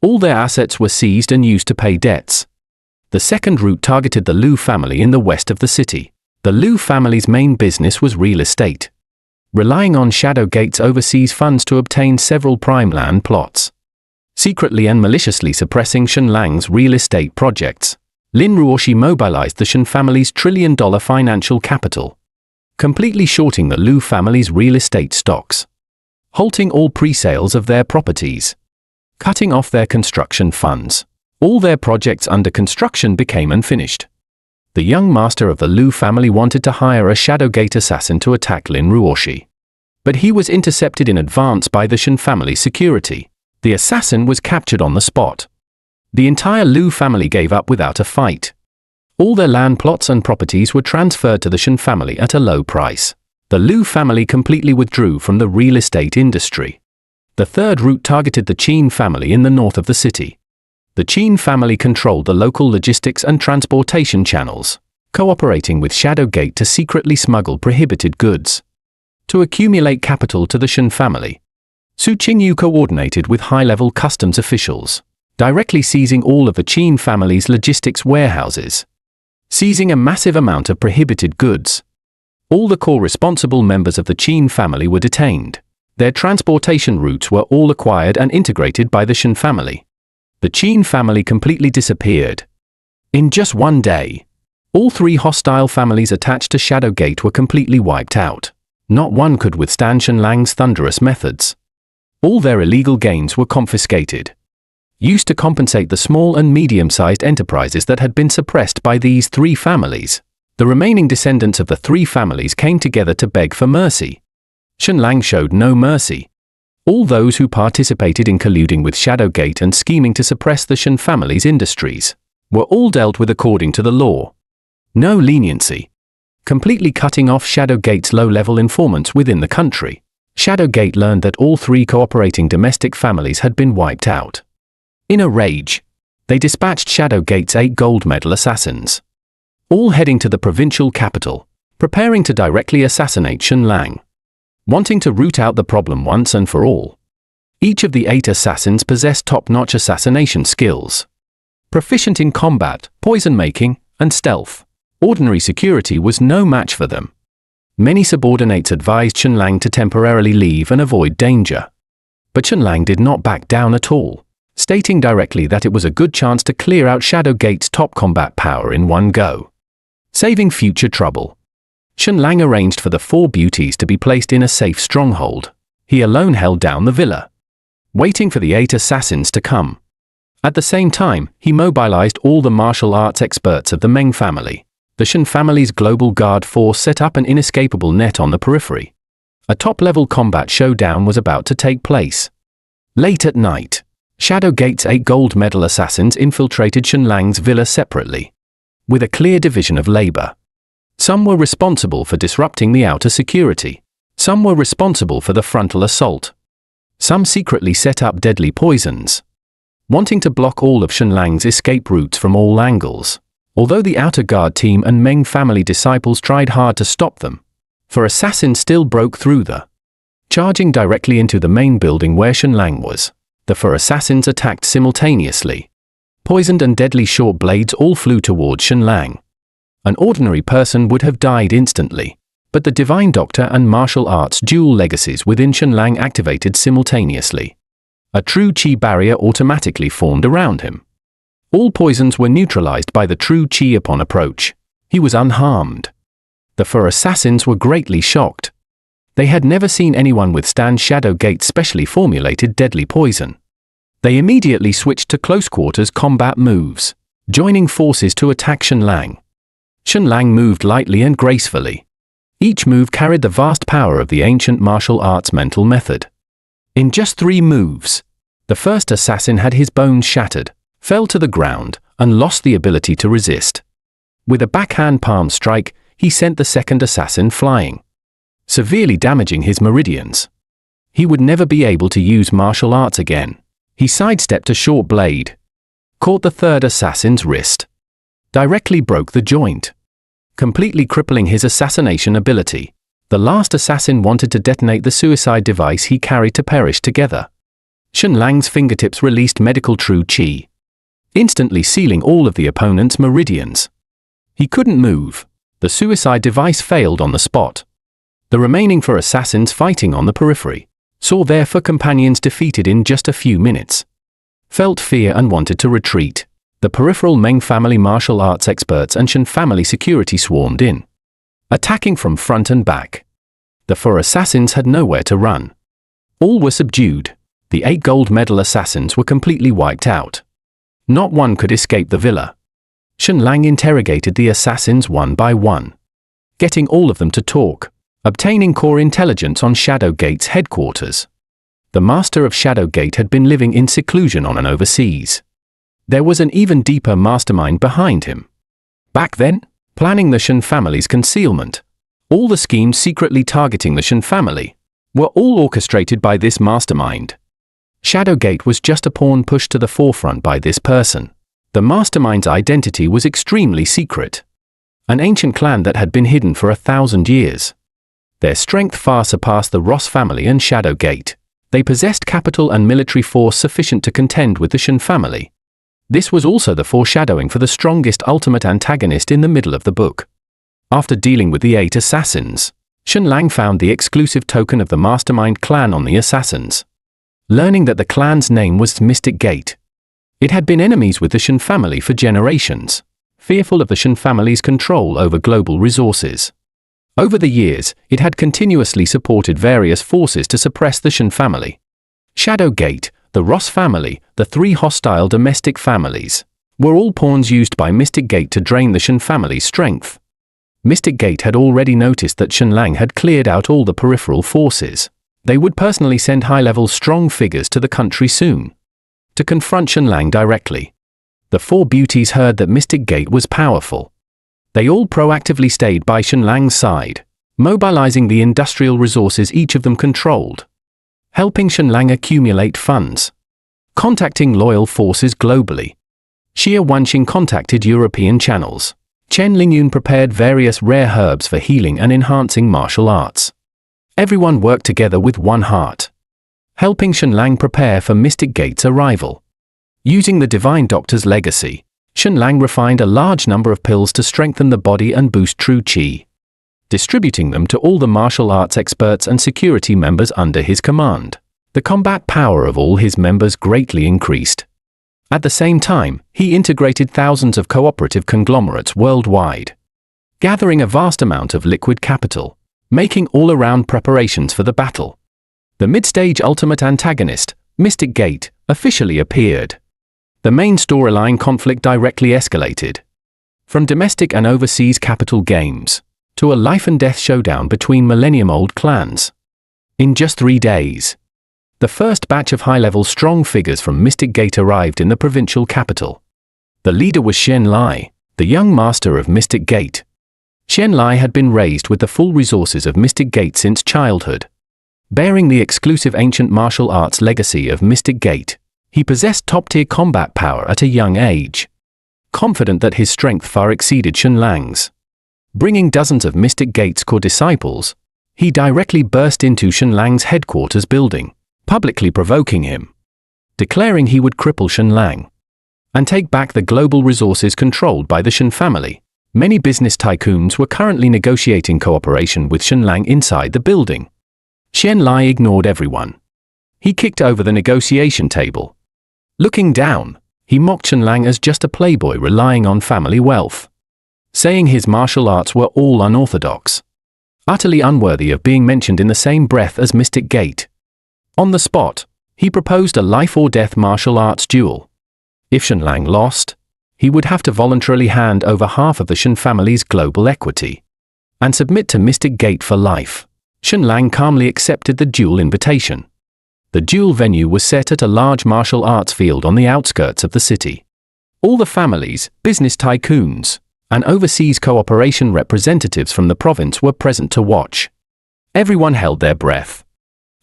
All their assets were seized and used to pay debts. The second route targeted the Liu family in the west of the city. The Liu family's main business was real estate, relying on Shadowgate's overseas funds to obtain several prime land plots. Secretly and maliciously suppressing Shen Lang's real estate projects, Lin Ruoshi mobilized the Shen family's trillion-dollar financial capital, completely shorting the Liu family's real estate stocks, halting all pre-sales of their properties, cutting off their construction funds, All their projects under construction became unfinished. The young master of the Liu family wanted to hire a Shadowgate assassin to attack Lin Ruoshi. But he was intercepted in advance by the Shen family security. The assassin was captured on the spot. The entire Liu family gave up without a fight. All their land plots and properties were transferred to the Shen family at a low price. The Liu family completely withdrew from the real estate industry. The third route targeted the Qin family in the north of the city. The Qin family controlled the local logistics and transportation channels, cooperating with Shadowgate to secretly smuggle prohibited goods. To accumulate capital to the Shen family, Su Qingyu coordinated with high-level customs officials, directly seizing all of the Qin family's logistics warehouses, seizing a massive amount of prohibited goods. All the core responsible members of the Qin family were detained. Their transportation routes were all acquired and integrated by the Shen family. The Qin family completely disappeared. In just one day, all three hostile families attached to Shadowgate were completely wiped out. Not one could withstand Shen Lang's thunderous methods. All their illegal gains were confiscated, used to compensate the small and medium-sized enterprises that had been suppressed by these three families. The remaining descendants of the three families came together to beg for mercy. Shen Lang showed no mercy. All those who participated in colluding with Shadowgate and scheming to suppress the Shen family's industries were all dealt with according to the law. No leniency. Completely cutting off Shadowgate's low-level informants within the country, Shadowgate learned that all three cooperating domestic families had been wiped out. In a rage, they dispatched Shadowgate's 8 gold medal assassins, all heading to the provincial capital, preparing to directly assassinate Shen Lang, wanting to root out the problem once and for all. Each of the 8 assassins possessed top-notch assassination skills, proficient in combat, poison-making, and stealth. Ordinary security was no match for them. Many subordinates advised Shen Lang to temporarily leave and avoid danger. But Shen Lang did not back down at all, stating directly that it was a good chance to clear out Shadowgate's top combat power in one go, saving future trouble. Shen Lang arranged for the 4 beauties to be placed in a safe stronghold. He alone held down the villa, waiting for the 8 assassins to come. At the same time, he mobilized all the martial arts experts of the Meng family. The Shen family's global guard force set up an inescapable net on the periphery. A top-level combat showdown was about to take place. Late at night, Shadowgate's 8 gold medal assassins infiltrated Shen Lang's villa separately, with a clear division of labor. Some were responsible for disrupting the outer security. Some were responsible for the frontal assault. Some secretly set up deadly poisons, wanting to block all of Shen Lang's escape routes from all angles. Although the outer guard team and Meng family disciples tried hard to stop them, for assassins still broke through charging directly into the main building where Shen Lang was. The 4 assassins attacked simultaneously. Poisoned and deadly short blades all flew towards Shen Lang. An ordinary person would have died instantly, but the Divine Doctor and martial arts dual legacies within Shen Lang activated simultaneously. A true Qi barrier automatically formed around him. All poisons were neutralized by the true Qi upon approach. He was unharmed. The 4 assassins were greatly shocked. They had never seen anyone withstand Shadowgate's specially formulated deadly poison. They immediately switched to close-quarters combat moves, joining forces to attack Shen Lang. Shen Lang moved lightly and gracefully. Each move carried the vast power of the ancient martial arts mental method. In just 3 moves, the first assassin had his bones shattered, fell to the ground, and lost the ability to resist. With a backhand palm strike, he sent the second assassin flying, severely damaging his meridians. He would never be able to use martial arts again. He sidestepped a short blade, caught the third assassin's wrist, directly broke the joint, completely crippling his assassination ability. The last assassin wanted to detonate the suicide device he carried to perish together. Shen Lang's fingertips released medical true Qi, instantly sealing all of the opponent's meridians. He couldn't move. The suicide device failed on the spot. The remaining 4 assassins fighting on the periphery saw their 4 companions defeated in just a few minutes, felt fear and wanted to retreat. The peripheral Meng family martial arts experts and Shen family security swarmed in, attacking from front and back. The 4 assassins had nowhere to run. All were subdued. The 8 gold medal assassins were completely wiped out. Not one could escape the villa. Shen Lang interrogated the assassins one by one, getting all of them to talk, obtaining core intelligence on Shadowgate's headquarters. The master of Shadowgate had been living in seclusion on an overseas. There was an even deeper mastermind behind him. Back then, planning the Shen family's concealment, all the schemes secretly targeting the Shen family, were all orchestrated by this mastermind. Shadowgate was just a pawn pushed to the forefront by this person. The mastermind's identity was extremely secret. An ancient clan that had been hidden for 1,000 years. Their strength far surpassed the Roth family and Shadowgate. They possessed capital and military force sufficient to contend with the Shen family. This was also the foreshadowing for the strongest ultimate antagonist in the middle of the book. After dealing with the 8 assassins, Shen Lang found the exclusive token of the mastermind clan on the assassins. Learning that the clan's name was Mystic Gate. It had been enemies with the Shen family for generations, fearful of the Shen family's control over global resources. Over the years, it had continuously supported various forces to suppress the Shen family. Shadowgate, the Roth family, the 3 hostile domestic families, were all pawns used by Mystic Gate to drain the Shen family's strength. Mystic Gate had already noticed that Shen Lang had cleared out all the peripheral forces. They would personally send high-level strong figures to the country soon, to confront Shen Lang directly. The 4 beauties heard that Mystic Gate was powerful. They all proactively stayed by Shen Lang's side, mobilizing the industrial resources each of them controlled, helping Shen Lang accumulate funds, contacting loyal forces globally. Xie Wanqing contacted European channels. Chen Lingyun prepared various rare herbs for healing and enhancing martial arts. Everyone worked together with one heart, helping Shen Lang prepare for Mystic Gate's arrival. Using the Divine Doctor's legacy, Shen Lang refined a large number of pills to strengthen the body and boost true qi, distributing them to all the martial arts experts and security members under his command. The combat power of all his members greatly increased. At the same time, he integrated thousands of cooperative conglomerates worldwide, gathering a vast amount of liquid capital, making all-around preparations for the battle. The mid-stage ultimate antagonist, Mystic Gate, officially appeared. The main storyline conflict directly escalated. From domestic and overseas capital games, to a life-and-death showdown between millennium-old clans. In just 3 days, the first batch of high-level strong figures from Mystic Gate arrived in the provincial capital. The leader was Shen Lai, the young master of Mystic Gate. Shen Lai had been raised with the full resources of Mystic Gate since childhood. Bearing the exclusive ancient martial arts legacy of Mystic Gate, he possessed top-tier combat power at a young age. Confident that his strength far exceeded Shen Lang's, bringing dozens of Mystic Gate's core disciples, he directly burst into Shen Lang's headquarters building, publicly provoking him, declaring he would cripple Shen Lang and take back the global resources controlled by the Shen family. Many business tycoons were currently negotiating cooperation with Shen Lang inside the building. Shen Lai ignored everyone. He kicked over the negotiation table. Looking down, he mocked Shen Lang as just a playboy relying on family wealth, saying his martial arts were all unorthodox, utterly unworthy of being mentioned in the same breath as Mystic Gate. On the spot, he proposed a life-or-death martial arts duel. If Shen Lang lost, he would have to voluntarily hand over half of the Shen family's global equity and submit to Mystic Gate for life. Shen Lang calmly accepted the duel invitation. The duel venue was set at a large martial arts field on the outskirts of the city. All the families, business tycoons, and overseas cooperation representatives from the province were present to watch. Everyone held their breath,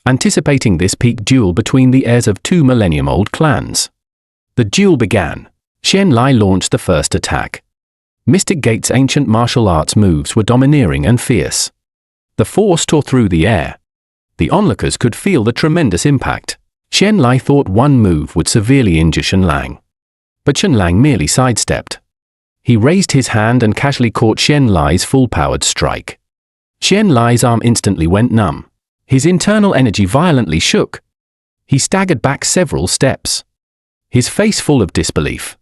anticipating this peak duel between the heirs of 2 millennium-old clans. The duel began. Shen Lai launched the first attack. Mystic Gate's ancient martial arts moves were domineering and fierce. The force tore through the air. The onlookers could feel the tremendous impact. Shen Lai thought one move would severely injure Shen Lang, but Shen Lang merely sidestepped. He raised his hand and casually caught Shen Lai's full-powered strike. Shen Lai's arm instantly went numb. His internal energy violently shook. He staggered back several steps, his face full of disbelief.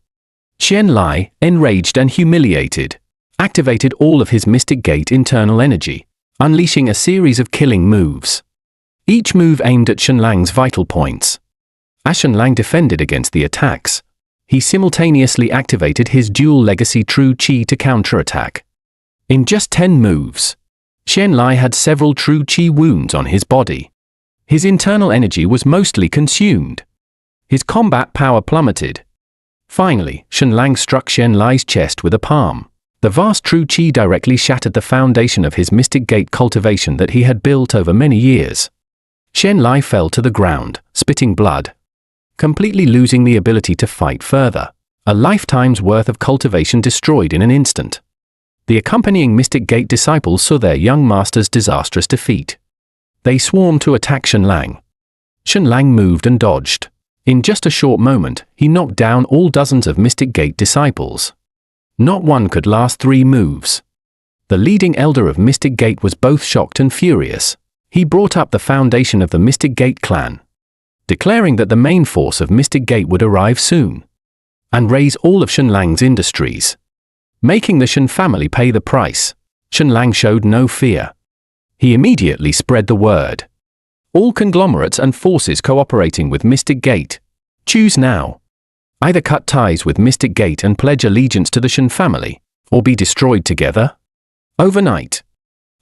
Shen Lai, enraged and humiliated, activated all of his Mystic Gate internal energy, unleashing a series of killing moves. Each move aimed at Shen Lang's vital points. As Shen Lang defended against the attacks, He simultaneously activated his dual legacy True Qi to counterattack. In just 10 moves, Shen Lai had several True Qi wounds on his body. His internal energy was mostly consumed. His combat power plummeted. Finally, Shen Lang struck Shen Lai's chest with a palm. The vast True Qi directly shattered the foundation of his mystic gate cultivation that he had built over many years. Shen Lai fell to the ground, spitting blood, completely losing the ability to fight further. A lifetime's worth of cultivation destroyed in an instant. The accompanying mystic gate disciples saw their young master's disastrous defeat. They swarmed to attack Shen Lang. Shen Lang moved and dodged. In just a short moment, he knocked down all dozens of mystic gate disciples. Not one could last 3 moves. The leading elder of Mystic Gate was both shocked and furious. He brought up the foundation of the Mystic Gate clan, declaring that the main force of Mystic Gate would arrive soon and raise all of Shen Lang's industries, making the Shen family pay the price. Shen Lang showed no fear. He immediately spread the word. All conglomerates and forces cooperating with Mystic Gate, choose now. Either cut ties with Mystic Gate and pledge allegiance to the Shen family, or be destroyed together. Overnight,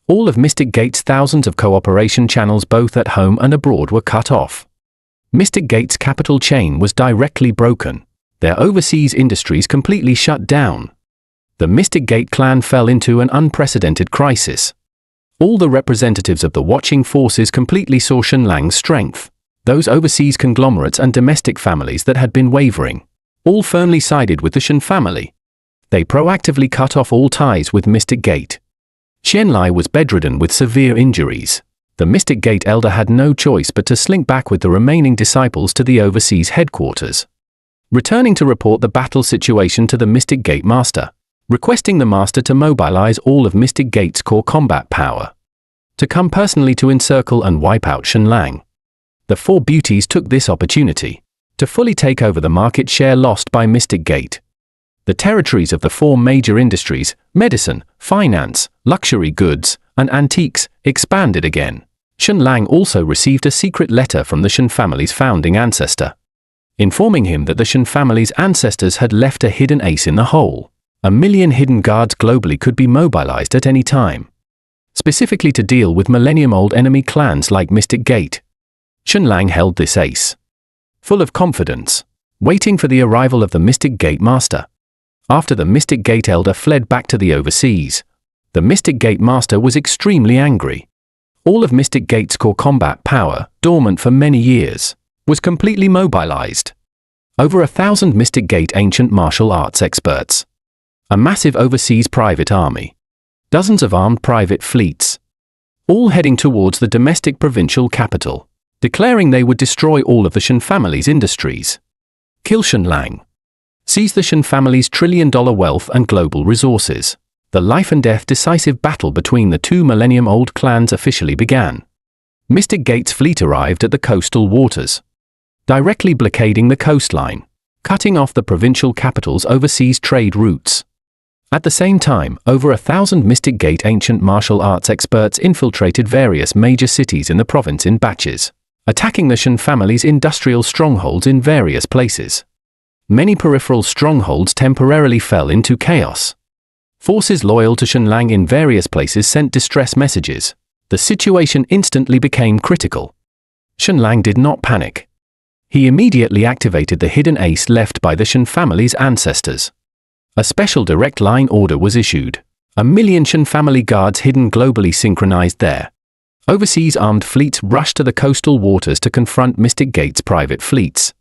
all of Mystic Gate's thousands of cooperation channels both at home and abroad were cut off. Mystic Gate's capital chain was directly broken. Their overseas industries completely shut down. The Mystic Gate clan fell into an unprecedented crisis. All the representatives of the watching forces completely saw Shen Lang's strength. Those overseas conglomerates and domestic families that had been wavering, all firmly sided with the Shen family. They proactively cut off all ties with Mystic Gate. Shen Lai was bedridden with severe injuries. The Mystic Gate elder had no choice but to slink back with the remaining disciples to the overseas headquarters, returning to report the battle situation to the Mystic Gate master, requesting the master to mobilize all of Mystic Gate's core combat power, to come personally to encircle and wipe out Shen Lang. The 4 beauties took this opportunity to fully take over the market share lost by Mystic Gate. The territories of the 4 major industries, medicine, finance, luxury goods, and antiques, expanded again. Shen Lang also received a secret letter from the Shen family's founding ancestor, informing him that the Shen family's ancestors had left a hidden ace in the hole. 1 million hidden guards globally could be mobilized at any time, specifically to deal with millennium-old enemy clans like Mystic Gate. Shen Lang held this ace, full of confidence, waiting for the arrival of the Mystic Gate master. After the Mystic Gate elder fled back to the overseas, the Mystic Gate master was extremely angry. All of Mystic Gate's core combat power, dormant for many years, was completely mobilized. Over 1,000 Mystic Gate ancient martial arts experts, a massive overseas private army, dozens of armed private fleets, all heading towards the domestic provincial capital, declaring they would destroy all of the Shen family's industries, kill Shen Lang, seize the Shen family's trillion-dollar wealth and global resources. The life-and-death decisive battle between the 2 millennium-old clans officially began. Mystic Gate's fleet arrived at the coastal waters, directly blockading the coastline, cutting off the provincial capital's overseas trade routes. At the same time, over 1,000 Mystic Gate ancient martial arts experts infiltrated various major cities in the province in batches, attacking the Shen family's industrial strongholds in various places. Many peripheral strongholds temporarily fell into chaos. Forces loyal to Shen Lang in various places sent distress messages. The situation instantly became critical. Shen Lang did not panic. He immediately activated the hidden ace left by the Shen family's ancestors. A special direct line order was issued. 1 million Shen family guards hidden globally synchronized there. Overseas armed fleets rushed to the coastal waters to confront Mystic Gate's private fleets.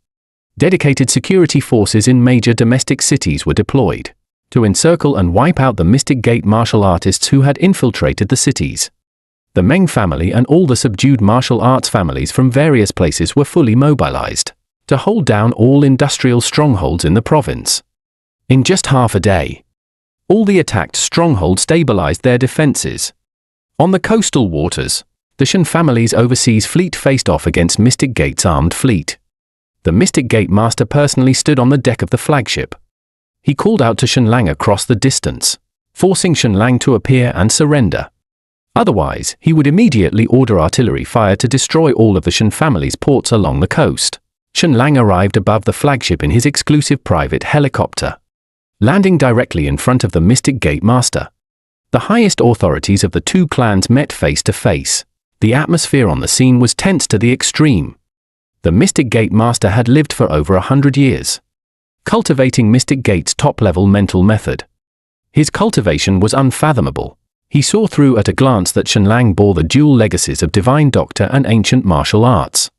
Dedicated security forces in major domestic cities were deployed to encircle and wipe out the Mystic Gate martial artists who had infiltrated the cities. The Meng family and all the subdued martial arts families from various places were fully mobilized to hold down all industrial strongholds in the province. In just half a day, all the attacked strongholds stabilized their defenses. On the coastal waters, the Shen family's overseas fleet faced off against Mystic Gate's armed fleet. The Mystic Gate master personally stood on the deck of the flagship. He called out to Shen Lang across the distance, forcing Shen Lang to appear and surrender. Otherwise, he would immediately order artillery fire to destroy all of the Shen family's ports along the coast. Shen Lang arrived above the flagship in his exclusive private helicopter, landing directly in front of the Mystic Gate Master. The highest authorities of the two clans met face to face. The atmosphere on the scene was tense to the extreme. The Mystic Gate Master had lived for over 100 years, cultivating Mystic Gate's top-level mental method. His cultivation was unfathomable. He saw through at a glance that Shen Lang bore the dual legacies of divine doctor and ancient martial arts,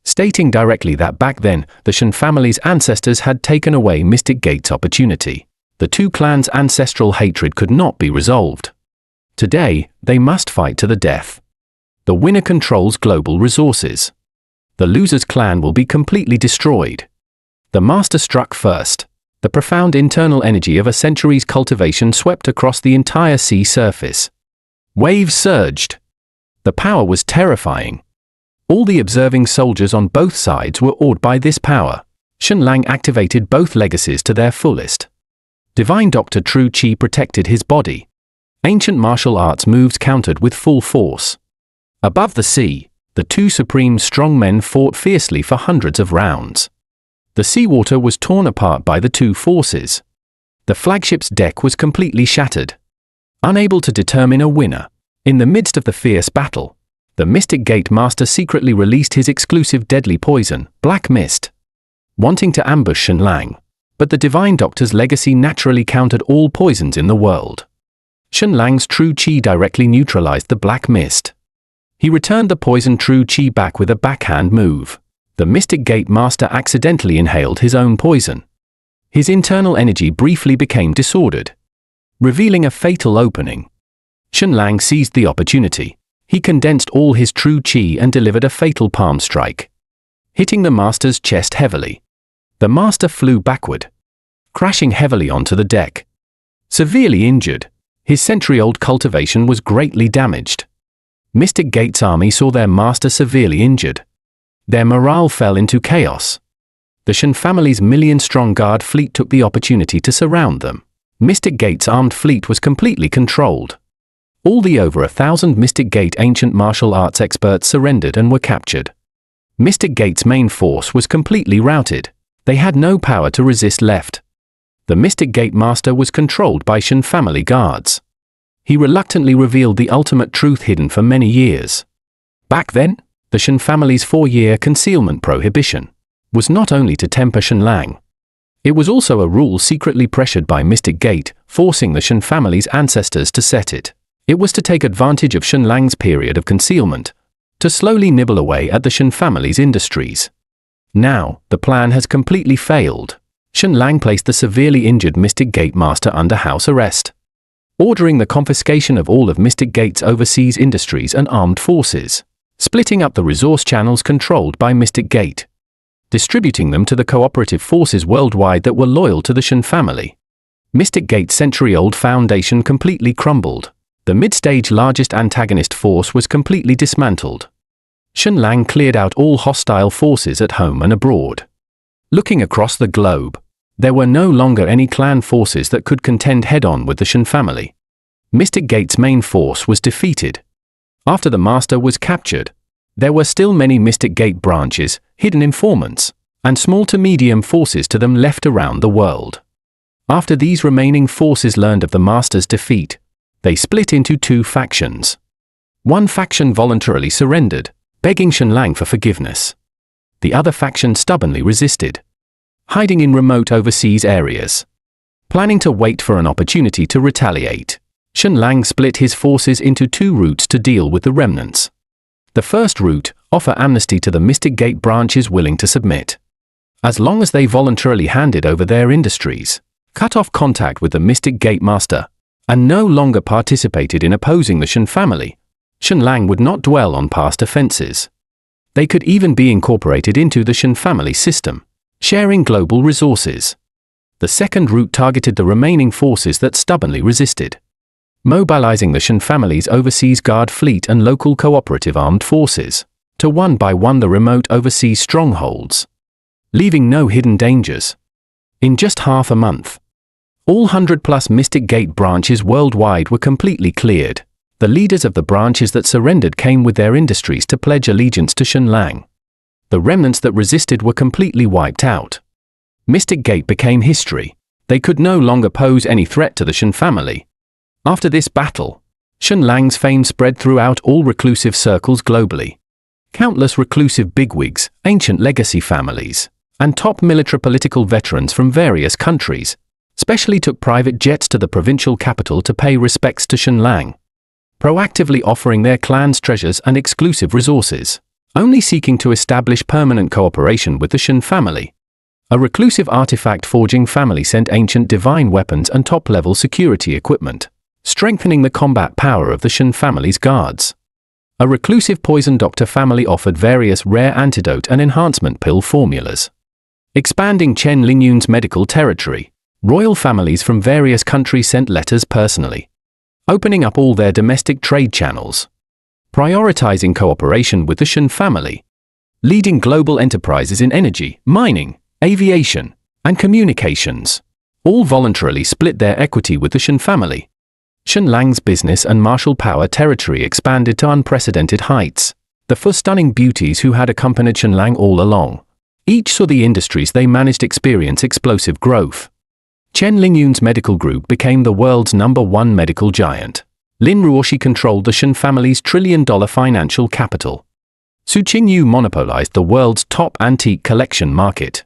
stating directly that back then, the Shen family's ancestors had taken away Mystic Gate's opportunity. The two clans' ancestral hatred could not be resolved. Today, they must fight to the death. The winner controls global resources. The loser's clan will be completely destroyed. The master struck first. The profound internal energy of a century's cultivation swept across the entire sea surface. Waves surged. The power was terrifying. All the observing soldiers on both sides were awed by this power. Shen Lang activated both legacies to their fullest. Divine Doctor True Qi protected his body. Ancient martial arts moves countered with full force. Above the sea, the two supreme strongmen fought fiercely for hundreds of rounds. The seawater was torn apart by the two forces. The flagship's deck was completely shattered. Unable to determine a winner, in the midst of the fierce battle, the Mystic Gate Master secretly released his exclusive deadly poison, Black Mist, wanting to ambush Shen Lang. But the Divine Doctor's legacy naturally countered all poisons in the world. Shen Lang's True Qi directly neutralized the Black Mist. He returned the poisoned True Qi back with a backhand move. The Mystic Gate Master accidentally inhaled his own poison. His internal energy briefly became disordered, revealing a fatal opening. Shen Lang seized the opportunity. He condensed all his True Qi and delivered a fatal palm strike, hitting the Master's chest heavily. The Master flew backward, crashing heavily onto the deck. Severely injured, his century-old cultivation was greatly damaged. Mystic Gate's army saw their Master severely injured. Their morale fell into chaos. The Shen family's million-strong guard fleet took the opportunity to surround them. Mystic Gate's armed fleet was completely controlled. All the over 1,000 Mystic Gate ancient martial arts experts surrendered and were captured. Mystic Gate's main force was completely routed. They had no power to resist left. The Mystic Gate Master was controlled by Shen family guards. He reluctantly revealed the ultimate truth hidden for many years. Back then, the Shen family's 4-year concealment prohibition was not only to temper Shen Lang. It was also a rule secretly pressured by Mystic Gate, forcing the Shen family's ancestors to set it. It was to take advantage of Shen Lang's period of concealment, to slowly nibble away at the Shen family's industries. Now, the plan has completely failed. Shen Lang placed the severely injured Mystic Gate Master under house arrest, ordering the confiscation of all of Mystic Gate's overseas industries and armed forces, splitting up the resource channels controlled by Mystic Gate, distributing them to the cooperative forces worldwide that were loyal to the Shen family. Mystic Gate's century-old foundation completely crumbled. The mid-stage largest antagonist force was completely dismantled. Shen Lang cleared out all hostile forces at home and abroad. Looking across the globe, there were no longer any clan forces that could contend head-on with the Shen family. Mystic Gate's main force was defeated. After the Master was captured, there were still many Mystic Gate branches, hidden informants, and small to medium forces to them left around the world. After these remaining forces learned of the Master's defeat, they split into two factions. One faction voluntarily surrendered, begging Shen Lang for forgiveness. The other faction stubbornly resisted, hiding in remote overseas areas, planning to wait for an opportunity to retaliate. Shen Lang split his forces into two routes to deal with the remnants. The first route, offer amnesty to the Mystic Gate branches willing to submit, as long as they voluntarily handed over their industries, cut off contact with the Mystic Gate Master, and no longer participated in opposing the Shen family. Shen Lang would not dwell on past offenses. They could even be incorporated into the Shen family system, sharing global resources. The second route targeted the remaining forces that stubbornly resisted, mobilizing the Shen family's overseas guard fleet and local cooperative armed forces, to one by one the remote overseas strongholds, leaving no hidden dangers. In just half a month, all 100+ Mystic Gate branches worldwide were completely cleared. The leaders of the branches that surrendered came with their industries to pledge allegiance to Shen Lang. The The remnants that resisted were completely wiped out. Mystic Gate became history. They could no longer pose any threat to the Shen family. After this battle, Shen Lang's fame spread throughout all reclusive circles globally. Countless reclusive bigwigs, ancient legacy families, and top military political veterans from various countries specially took private jets to the provincial capital to pay respects to Shen Lang, proactively offering their clans treasures and exclusive resources, only seeking to establish permanent cooperation with the Shen family. A reclusive artifact forging family sent ancient divine weapons and top-level security equipment, strengthening the combat power of the Shen family's guards. A reclusive poison doctor family offered various rare antidote and enhancement pill formulas. Expanding Chen Lingyun's medical territory, royal families from various countries sent letters personally, opening up all their domestic trade channels. Prioritizing cooperation with the Shen family. Leading global enterprises in energy, mining, aviation, and communications, all voluntarily split their equity with the Shen family. Shen Lang's business and martial power territory expanded to unprecedented heights. The four stunning beauties who had accompanied Shen Lang all along, each saw the industries they managed experience explosive growth. Chen Lingyun's medical group became the world's #1 medical giant. Lin Ruoshi controlled the Shen family's trillion-dollar financial capital. Su Qingyu monopolized the world's top antique collection market.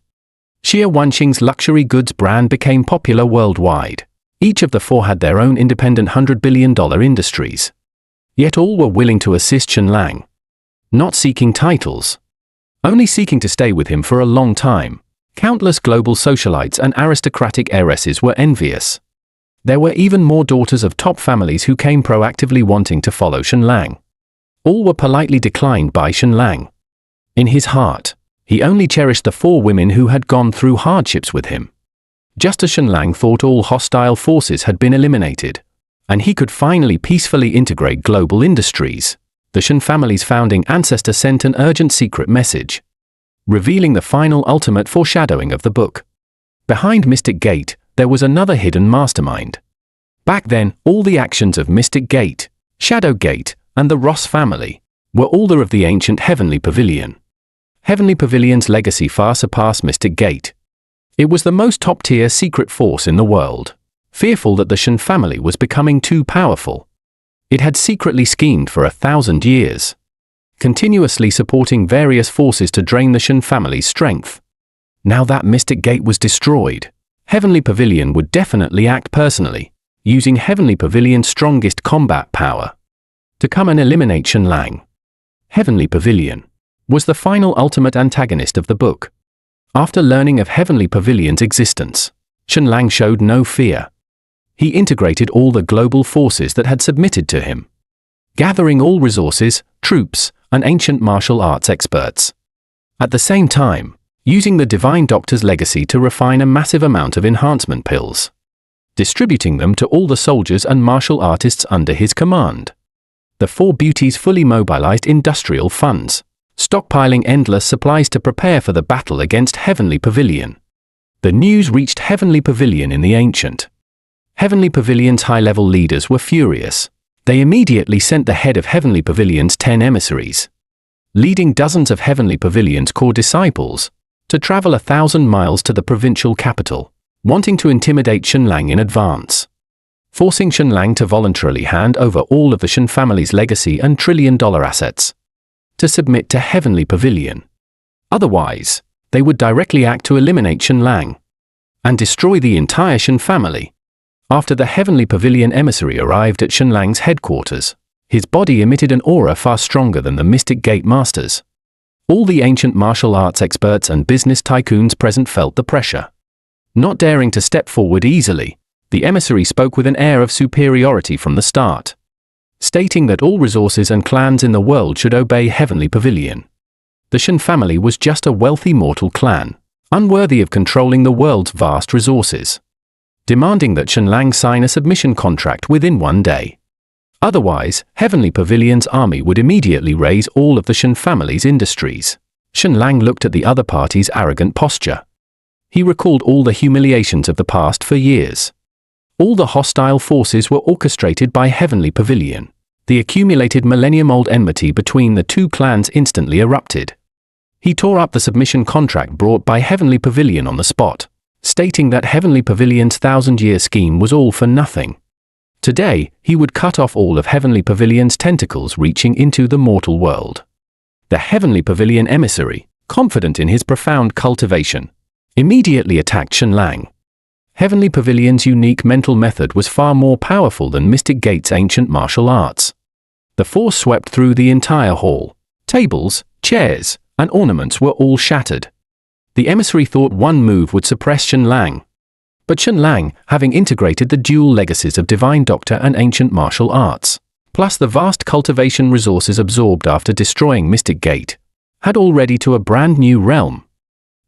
Xie Wanqing's luxury goods brand became popular worldwide. Each of the four had their own independent $100 billion industries. Yet all were willing to assist Shen Lang. Not seeking titles. Only seeking to stay with him for a long time. Countless global socialites and aristocratic heiresses were envious. There were even more daughters of top families who came proactively wanting to follow Shen Lang. All were politely declined by Shen Lang. In his heart, he only cherished the four women who had gone through hardships with him. Just as Shen Lang thought all hostile forces had been eliminated, and he could finally peacefully integrate global industries, the Shen family's founding ancestor sent an urgent secret message, revealing the final ultimate foreshadowing of the book. Behind Mystic Gate, there was another hidden mastermind. Back then, all the actions of Mystic Gate, Shadow Gate, and the Roth family were all of the ancient Heavenly Pavilion. Heavenly Pavilion's legacy far surpassed Mystic Gate. It was the most top-tier secret force in the world. Fearful that the Shen family was becoming too powerful, it had secretly schemed for 1,000 years, continuously supporting various forces to drain the Shen family's strength. Now that Mystic Gate was destroyed, Heavenly Pavilion would definitely act personally, using Heavenly Pavilion's strongest combat power to come and eliminate Shen Lang. Heavenly Pavilion was the final ultimate antagonist of the book. After learning of Heavenly Pavilion's existence, Shen Lang showed no fear. He integrated all the global forces that had submitted to him, gathering all resources, troops, and ancient martial arts experts. At the same time, using the Divine Doctor's legacy to refine a massive amount of enhancement pills, distributing them to all the soldiers and martial artists under his command. The four beauties fully mobilized industrial funds, stockpiling endless supplies to prepare for the battle against Heavenly Pavilion. The news reached Heavenly Pavilion in the ancient. Heavenly Pavilion's high-level leaders were furious. They immediately sent the head of Heavenly Pavilion's 10 emissaries, leading dozens of Heavenly Pavilion's core disciples, to travel 1,000 miles to the provincial capital, wanting to intimidate Shen Lang in advance, forcing Shen Lang to voluntarily hand over all of the Shen family's legacy and trillion-dollar assets, to submit to Heavenly Pavilion. Otherwise, they would directly act to eliminate Shen Lang and destroy the entire Shen family. After the Heavenly Pavilion emissary arrived at Shen Lang's headquarters, his body emitted an aura far stronger than the Mystic Gate Masters. All the ancient martial arts experts and business tycoons present felt the pressure. Not daring to step forward easily, the emissary spoke with an air of superiority from the start, stating that all resources and clans in the world should obey Heavenly Pavilion. The Shen family was just a wealthy mortal clan, unworthy of controlling the world's vast resources, demanding that Shen Lang sign a submission contract within 1 day. Otherwise, Heavenly Pavilion's army would immediately raise all of the Shen family's industries. Shen Lang looked at the other party's arrogant posture. He recalled all the humiliations of the past for years. All the hostile forces were orchestrated by Heavenly Pavilion. The accumulated millennium-old enmity between the two clans instantly erupted. He tore up the submission contract brought by Heavenly Pavilion on the spot, stating that Heavenly Pavilion's 1,000-year scheme was all for nothing. Today, he would cut off all of Heavenly Pavilion's tentacles reaching into the mortal world. The Heavenly Pavilion emissary, confident in his profound cultivation, immediately attacked Xuan Clan. Heavenly Pavilion's unique mental method was far more powerful than Mystic Gate's ancient martial arts. The force swept through the entire hall. Tables, chairs, and ornaments were all shattered. The emissary thought one move would suppress Xuan Clan. But Xuan Clan, having integrated the dual legacies of Divine Doctor and ancient martial arts, plus the vast cultivation resources absorbed after destroying Mystic Gate, had already to a brand new realm.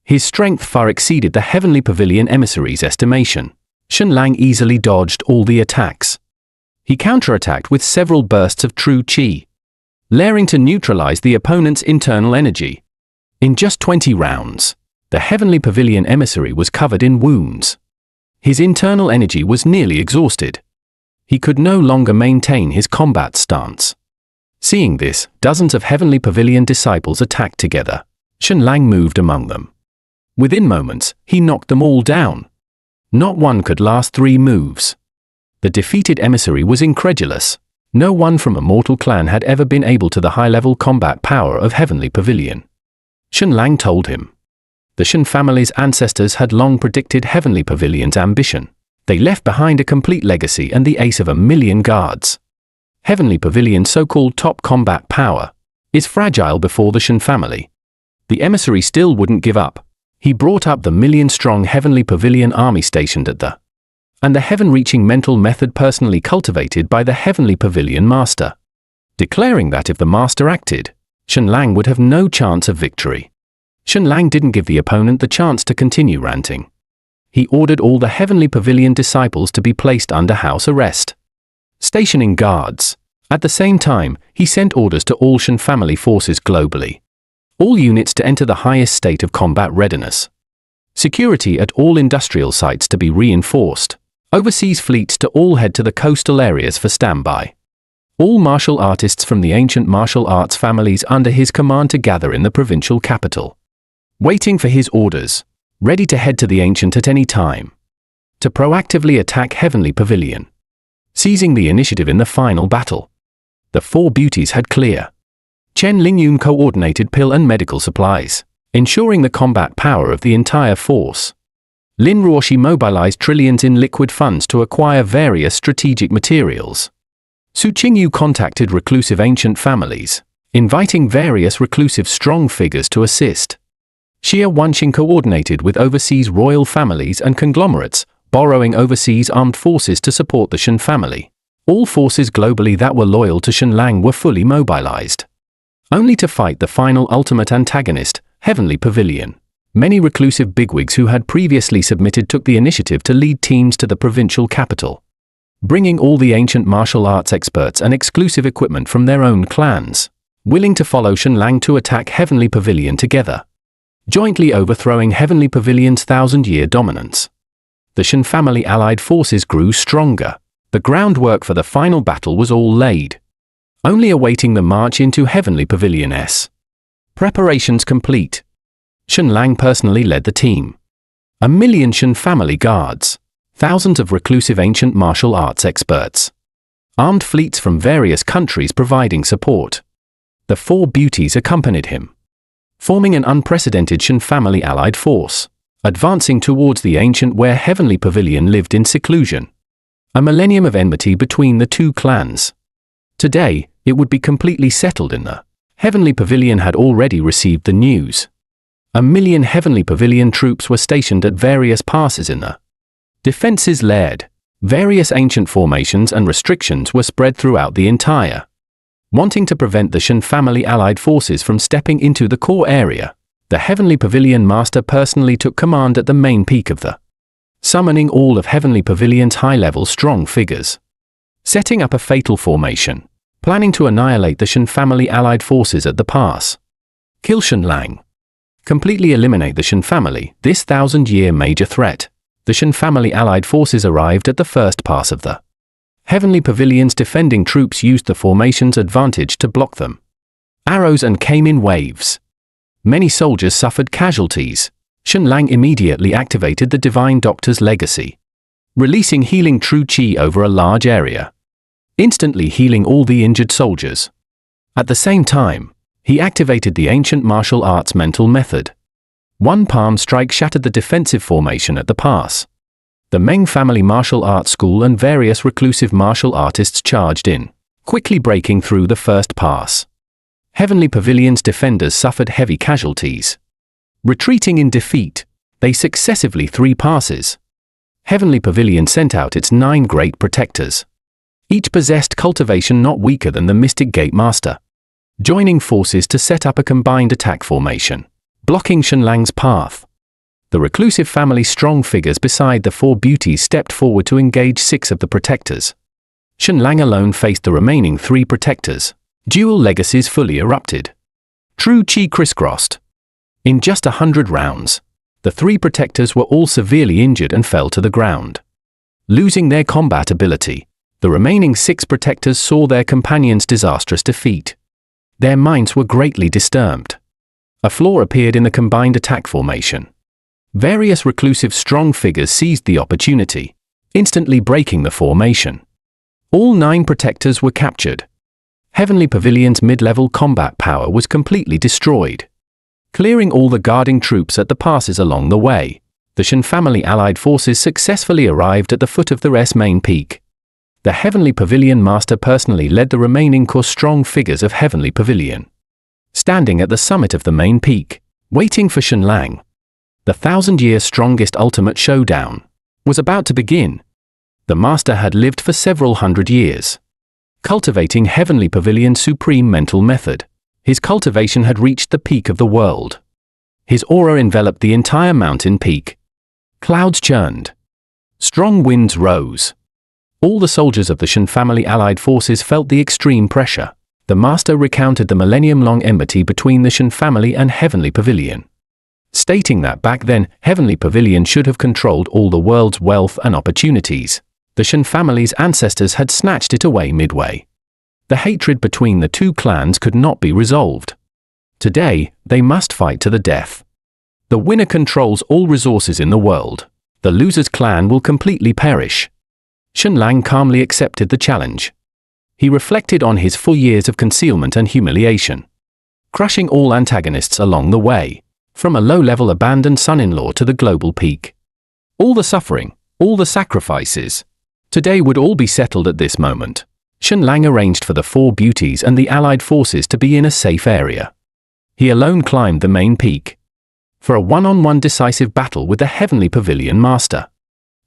His strength far exceeded the Heavenly Pavilion emissary's estimation. Xuan Clan easily dodged all the attacks. He counterattacked with several bursts of true chi, layering to neutralize the opponent's internal energy. In just 20 rounds, the Heavenly Pavilion emissary was covered in wounds. His internal energy was nearly exhausted. He could no longer maintain his combat stance. Seeing this, dozens of Heavenly Pavilion disciples attacked together. Xuan Clan moved among them. Within moments, he knocked them all down. Not one could last 3 moves. The defeated emissary was incredulous. No one from a mortal clan had ever been able to the high-level combat power of Heavenly Pavilion. Xuan Clan told him. The Shen family's ancestors had long predicted Heavenly Pavilion's ambition. They left behind a complete legacy and the ace of 1,000,000 guards. Heavenly Pavilion's so-called top combat power is fragile before the Shen family. The emissary still wouldn't give up. He brought up the 1,000,000-strong Heavenly Pavilion army stationed at the and the heaven-reaching mental method personally cultivated by the Heavenly Pavilion master, declaring that if the master acted, Xuan Clan would have no chance of victory. Xuan Clan didn't give the opponent the chance to continue ranting. He ordered all the Heavenly Pavilion disciples to be placed under house arrest, stationing guards. At the same time, he sent orders to all Shen family forces globally. All units to enter the highest state of combat readiness. Security at all industrial sites to be reinforced. Overseas fleets to all head to the coastal areas for standby. All martial artists from the ancient martial arts families under his command to gather in the provincial capital, waiting for his orders, ready to head to the ancient at any time, to proactively attack Heavenly Pavilion, seizing the initiative in the final battle. The 4 beauties had clear Chen Lingyun coordinated pill and medical supplies, ensuring the combat power of the entire force. Lin Ruoshi mobilized trillions in liquid funds to acquire various strategic materials. Su Qingyu contacted reclusive ancient families, inviting various reclusive strong figures to assist. Xia Wanxing coordinated with overseas royal families and conglomerates, borrowing overseas armed forces to support the Shen family. All forces globally that were loyal to Xuan Clan were fully mobilized, only to fight the final ultimate antagonist, Heavenly Pavilion. Many reclusive bigwigs who had previously submitted took the initiative to lead teams to the provincial capital, bringing all the ancient martial arts experts and exclusive equipment from their own clans, willing to follow Xuan Clan to attack Heavenly Pavilion together, jointly overthrowing Heavenly Pavilion's 1,000-year dominance. The Shen family allied forces grew stronger. The groundwork for the final battle was all laid, only awaiting the march into Heavenly Pavilion's. Preparations complete. Xuan Clan personally led the team. 1,000,000 Shen family guards, thousands of reclusive ancient martial arts experts, armed fleets from various countries providing support. The 4 beauties accompanied him, forming an unprecedented Shen family allied force, advancing towards the ancient where Heavenly Pavilion lived in seclusion. A millennium of enmity between the 2 clans. Today, it would be completely settled in the Heavenly Pavilion had already received the news. 1,000,000 Heavenly Pavilion troops were stationed at various passes in the defenses layered. Various ancient formations and restrictions were spread throughout the entire, wanting to prevent the Shen family allied forces from stepping into the core area. The Heavenly Pavilion master personally took command at the main peak of the, summoning all of Heavenly Pavilion's high-level strong figures, setting up a fatal formation, planning to annihilate the Shen family allied forces at the pass. Kill Xuan Clan. Completely eliminate the Shen family, this 1,000-year major threat. The Shen family allied forces arrived at the first pass of the Heavenly Pavilion's defending troops used the formation's advantage to block them. Arrows and came in waves. Many soldiers suffered casualties. Xuan Clan immediately activated the Divine Doctor's legacy, releasing healing true qi over a large area, instantly healing all the injured soldiers. At the same time, he activated the ancient martial arts mental method. One palm strike shattered the defensive formation at the pass. The Meng family martial arts school and various reclusive martial artists charged in, quickly breaking through the first pass. Heavenly Pavilion's defenders suffered heavy casualties. Retreating in defeat, they successively 3 passes. Heavenly Pavilion sent out its 9 great protectors. Each possessed cultivation not weaker than the Mystic Gate Master, joining forces to set up a combined attack formation, blocking Xuan Clan's path. The reclusive family strong figures beside the 4 beauties stepped forward to engage 6 of the protectors. Xuan Clan alone faced the remaining 3 protectors. Dual legacies fully erupted. True qi crisscrossed. In just 100 rounds, the 3 protectors were all severely injured and fell to the ground. Losing their combat ability, the remaining 6 protectors saw their companions' disastrous defeat. Their minds were greatly disturbed. A flaw appeared in the combined attack formation. Various reclusive strong figures seized the opportunity, instantly breaking the formation. All 9 protectors were captured. Heavenly Pavilion's mid-level combat power was completely destroyed. Clearing all the guarding troops at the passes along the way, the Shen family allied forces successfully arrived at the foot of the main peak. The Heavenly Pavilion Master personally led the remaining core strong figures of Heavenly Pavilion. Standing at the summit of the main peak, waiting for Xuan Clan, the 1,000-year strongest ultimate showdown was about to begin. The Master had lived for several hundred years, cultivating Heavenly Pavilion's supreme mental method. His cultivation had reached the peak of the world. His aura enveloped the entire mountain peak. Clouds churned. Strong winds rose. All the soldiers of the Shen family allied forces felt the extreme pressure. The Master recounted the millennium-long enmity between the Shen family and Heavenly Pavilion, stating that back then, Heavenly Pavilion should have controlled all the world's wealth and opportunities. The Shen family's ancestors had snatched it away midway. The hatred between the 2 clans could not be resolved. Today, they must fight to the death. The winner controls all resources in the world. The loser's clan will completely perish. Xuan Clan calmly accepted the challenge. He reflected on his 4 years of concealment and humiliation, crushing all antagonists along the way, from a low-level abandoned son-in-law to the global peak. All the suffering, all the sacrifices, today would all be settled at this moment. Xuan Clan arranged for the 4 beauties and the allied forces to be in a safe area. He alone climbed the main peak for a one-on-one decisive battle with the Heavenly Pavilion Master.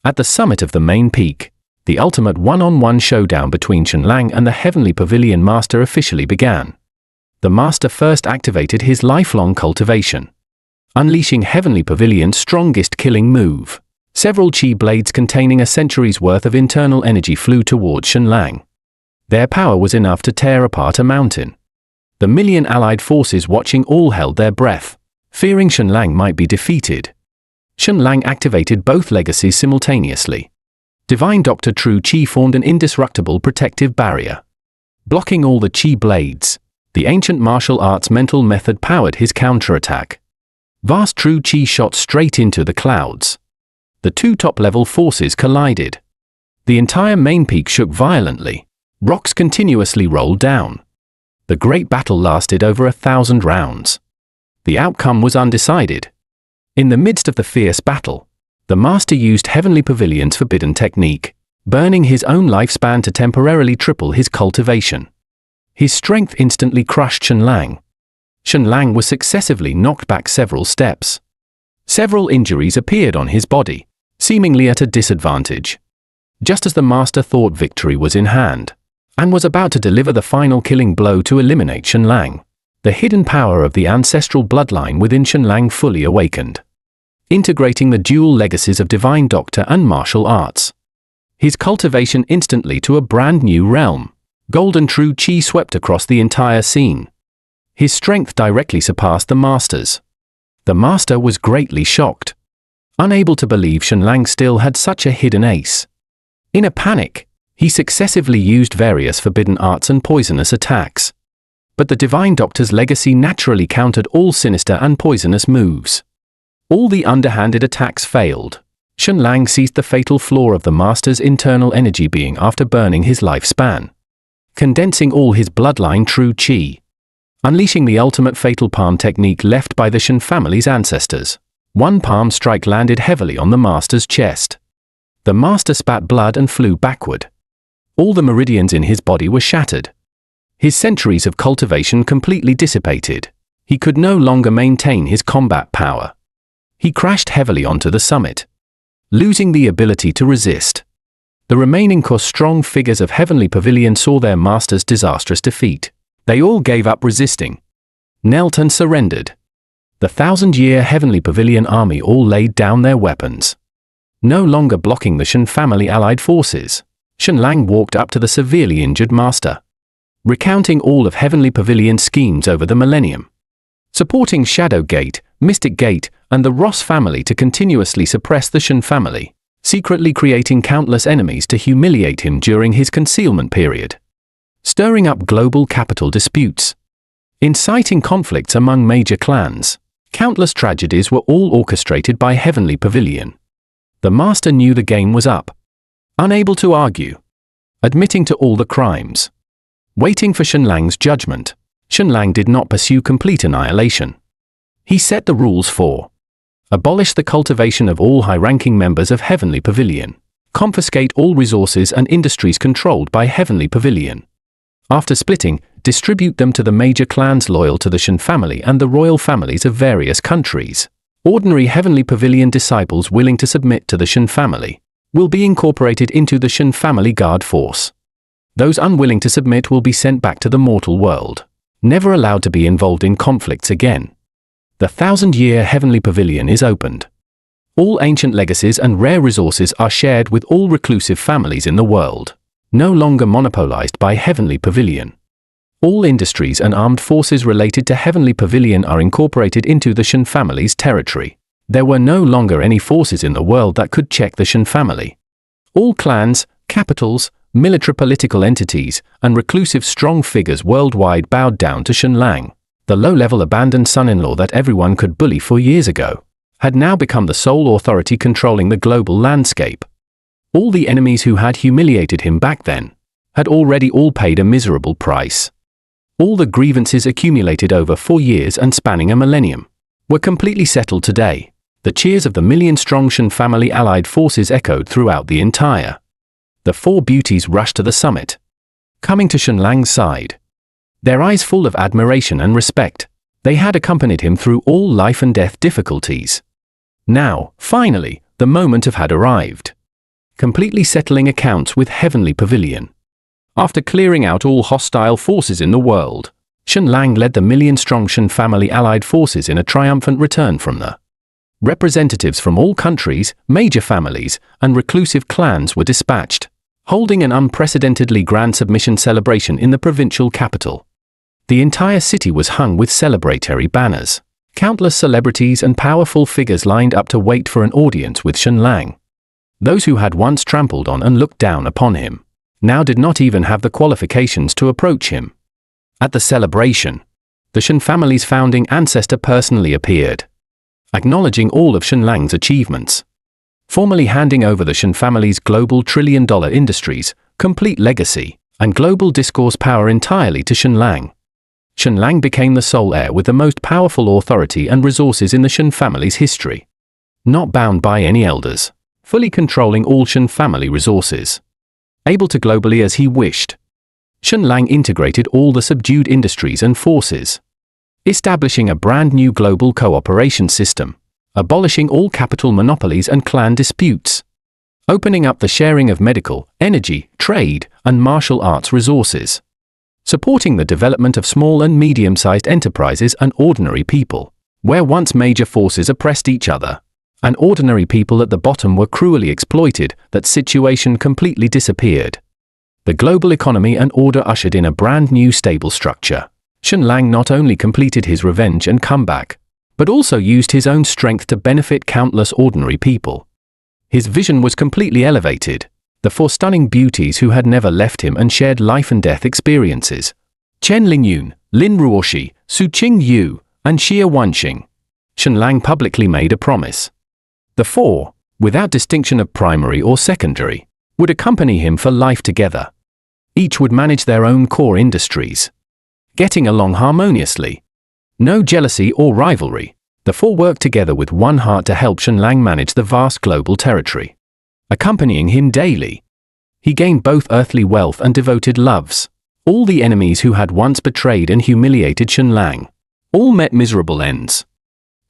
At the summit of the main peak, the ultimate one-on-one showdown between Xuan Clan and the Heavenly Pavilion Master officially began. The Master first activated his lifelong cultivation, unleashing Heavenly Pavilion's strongest killing move. Several qi blades containing a century's worth of internal energy flew towards Xuan Clan. Their power was enough to tear apart a mountain. The million allied forces watching all held their breath, fearing Xuan Clan might be defeated. Xuan Clan activated both legacies simultaneously. Divine Doctor True Qi formed an indestructible protective barrier, blocking all the qi blades. The ancient martial arts mental method powered his counterattack. Vast true qi shot straight into the clouds. The 2 top-level forces collided. The entire main peak shook violently. Rocks continuously rolled down. The great battle lasted over 1,000 rounds. The outcome was undecided. In the midst of the fierce battle, the Master used Heavenly Pavilion's forbidden technique, burning his own lifespan to temporarily triple his cultivation. His strength instantly crushed Xuan Clan. Xuan Clan was successively knocked back several steps. Several injuries appeared on his body, seemingly at a disadvantage. Just as the Master thought victory was in hand, and was about to deliver the final killing blow to eliminate Xuan Clan, the hidden power of the ancestral bloodline within Xuan Clan fully awakened, integrating the dual legacies of Divine Doctor and martial arts. His cultivation instantly to a brand new realm. Golden true qi swept across the entire scene. His strength directly surpassed the Master's. The Master was greatly shocked, unable to believe Xuan Clan still had such a hidden ace. In a panic, he successively used various forbidden arts and poisonous attacks. But the Divine Doctor's legacy naturally countered all sinister and poisonous moves. All the underhanded attacks failed. Xuan Clan seized the fatal flaw of the Master's internal energy being after burning his lifespan, condensing all his bloodline true chi, unleashing the ultimate fatal palm technique left by the Shen family's ancestors. One palm strike landed heavily on the Master's chest. The Master spat blood and flew backward. All the meridians in his body were shattered. His centuries of cultivation completely dissipated. He could no longer maintain his combat power. He crashed heavily onto the summit, losing the ability to resist. The remaining strong figures of Heavenly Pavilion saw their master's disastrous defeat. They all gave up resisting, knelt and surrendered. The 1,000-year Heavenly Pavilion army all laid down their weapons, no longer blocking the Shen family allied forces. Xuan Clan walked up to the severely injured master, recounting all of Heavenly Pavilion's schemes over the millennium, supporting Shadow Gate, Mystic Gate, and the Roth family to continuously suppress the Shen family, secretly creating countless enemies to humiliate him during his concealment period, stirring up global capital disputes, inciting conflicts among major clans. Countless tragedies were all orchestrated by Heavenly Pavilion. The Master knew the game was up, unable to argue, admitting to all the crimes, waiting for Xuan Clan's judgment. Xuan Clan did not pursue complete annihilation. He set the rules for: abolish the cultivation of all high-ranking members of Heavenly Pavilion, confiscate all resources and industries controlled by Heavenly Pavilion. After splitting, distribute them to the major clans loyal to the Shen family and the royal families of various countries. Ordinary Heavenly Pavilion disciples willing to submit to the Shen family will be incorporated into the Shen family guard force. Those unwilling to submit will be sent back to the mortal world, never allowed to be involved in conflicts again. The 1,000-year Heavenly Pavilion is opened. All ancient legacies and rare resources are shared with all reclusive families in the world, no longer monopolized by Heavenly Pavilion. All industries and armed forces related to Heavenly Pavilion are incorporated into the Shen family's territory. There were no longer any forces in the world that could check the Shen family. All clans, capitals, military political entities, and reclusive strong figures worldwide bowed down to Xuan Clan. The low-level abandoned son-in-law that everyone could bully for years ago had now become the sole authority controlling the global landscape. All the enemies who had humiliated him back then had already all paid a miserable price. All the grievances accumulated over 4 years and spanning a millennium were completely settled today. The cheers of the million-strong Shen family allied forces echoed throughout the entire. The 4 beauties rushed to the summit, coming to Xuan Clan's side, their eyes full of admiration and respect. They had accompanied him through all life and death difficulties. Now, finally, the moment had arrived, completely settling accounts with Heavenly Pavilion. After clearing out all hostile forces in the world, Xuan Clan led the million-strong Shen family allied forces in a triumphant return from the. Representatives from all countries, major families, and reclusive clans were dispatched, holding an unprecedentedly grand submission celebration in the provincial capital. The entire city was hung with celebratory banners. Countless celebrities and powerful figures lined up to wait for an audience with Xuan Clan. Those who had once trampled on and looked down upon him now did not even have the qualifications to approach him. At the celebration, the Shen family's founding ancestor personally appeared, acknowledging all of Xuan Clan's achievements, formally handing over the Shen family's global trillion-dollar industries, complete legacy, and global discourse power entirely to Xuan Clan. Xuan Clan became the sole heir with the most powerful authority and resources in the Shen family's history, not bound by any elders, fully controlling all Shen family resources, able to globally as he wished. Xuan Clan integrated all the subdued industries and forces, establishing a brand new global cooperation system, abolishing all capital monopolies and clan disputes, opening up the sharing of medical, energy, trade, and martial arts resources, supporting the development of small and medium-sized enterprises and ordinary people, where once major forces oppressed each other, and ordinary people at the bottom were cruelly exploited. That situation completely disappeared. The global economy and order ushered in a brand new stable structure. Xuan Clan not only completed his revenge and comeback, but also used his own strength to benefit countless ordinary people. His vision was completely elevated. The 4 stunning beauties who had never left him and shared life and death experiences, Chen Lingyun, Lin Ruoshi, Su Qingyu, and Xie Wanqing. Shen Lang publicly made a promise. The four, without distinction of primary or secondary, would accompany him for life together. Each would manage their own core industries, getting along harmoniously. No jealousy or rivalry. The four worked together with one heart to help Shen Lang manage the vast global territory. Accompanying him daily, he gained both earthly wealth and devoted loves. All the enemies who had once betrayed and humiliated Shen Lang all met miserable ends.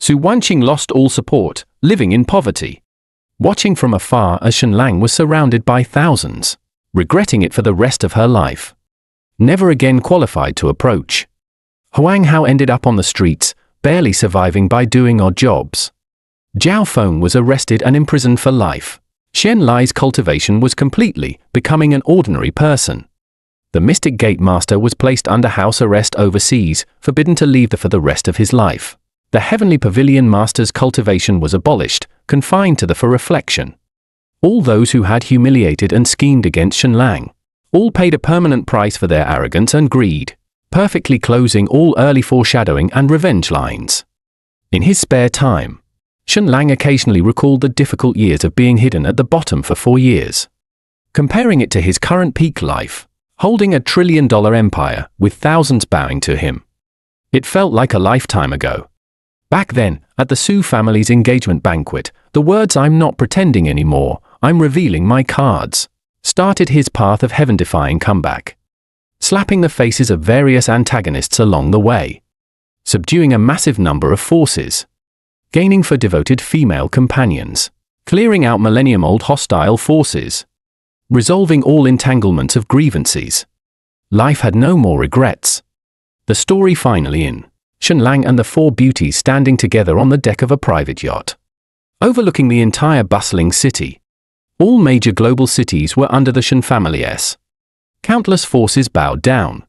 Su Wanqing lost all support, living in poverty, watching from afar as Shen Lang was surrounded by thousands, regretting it for the rest of her life. Never again qualified to approach. Huang Hao ended up on the streets, barely surviving by doing odd jobs. Zhao Feng was arrested and imprisoned for life. Shen Lai's cultivation was completely becoming an ordinary person. The Mystic Gate Master was placed under house arrest overseas, forbidden to leave for the rest of his life. The Heavenly Pavilion Master's cultivation was abolished, confined to for reflection. All those who had humiliated and schemed against Shen Lang, all paid a permanent price for their arrogance and greed, perfectly closing all early foreshadowing and revenge lines. In his spare time, Shen Lang occasionally recalled the difficult years of being hidden at the bottom for 4 years. Comparing it to his current peak life, holding $1 trillion empire with thousands bowing to him. It felt like a lifetime ago. Back then, at the Su family's engagement banquet, the words "I'm not pretending anymore, I'm revealing my cards" started his path of heaven-defying comeback. Slapping the faces of various antagonists along the way. Subduing a massive number of forces. Gaining for devoted female companions. Clearing out millennium-old hostile forces. Resolving all entanglements of grievances. Life had no more regrets. The story finally in. Shen Lang and the four beauties standing together on the deck of a private yacht, overlooking the entire bustling city. All major global cities were under the Shen family's. Countless forces bowed down,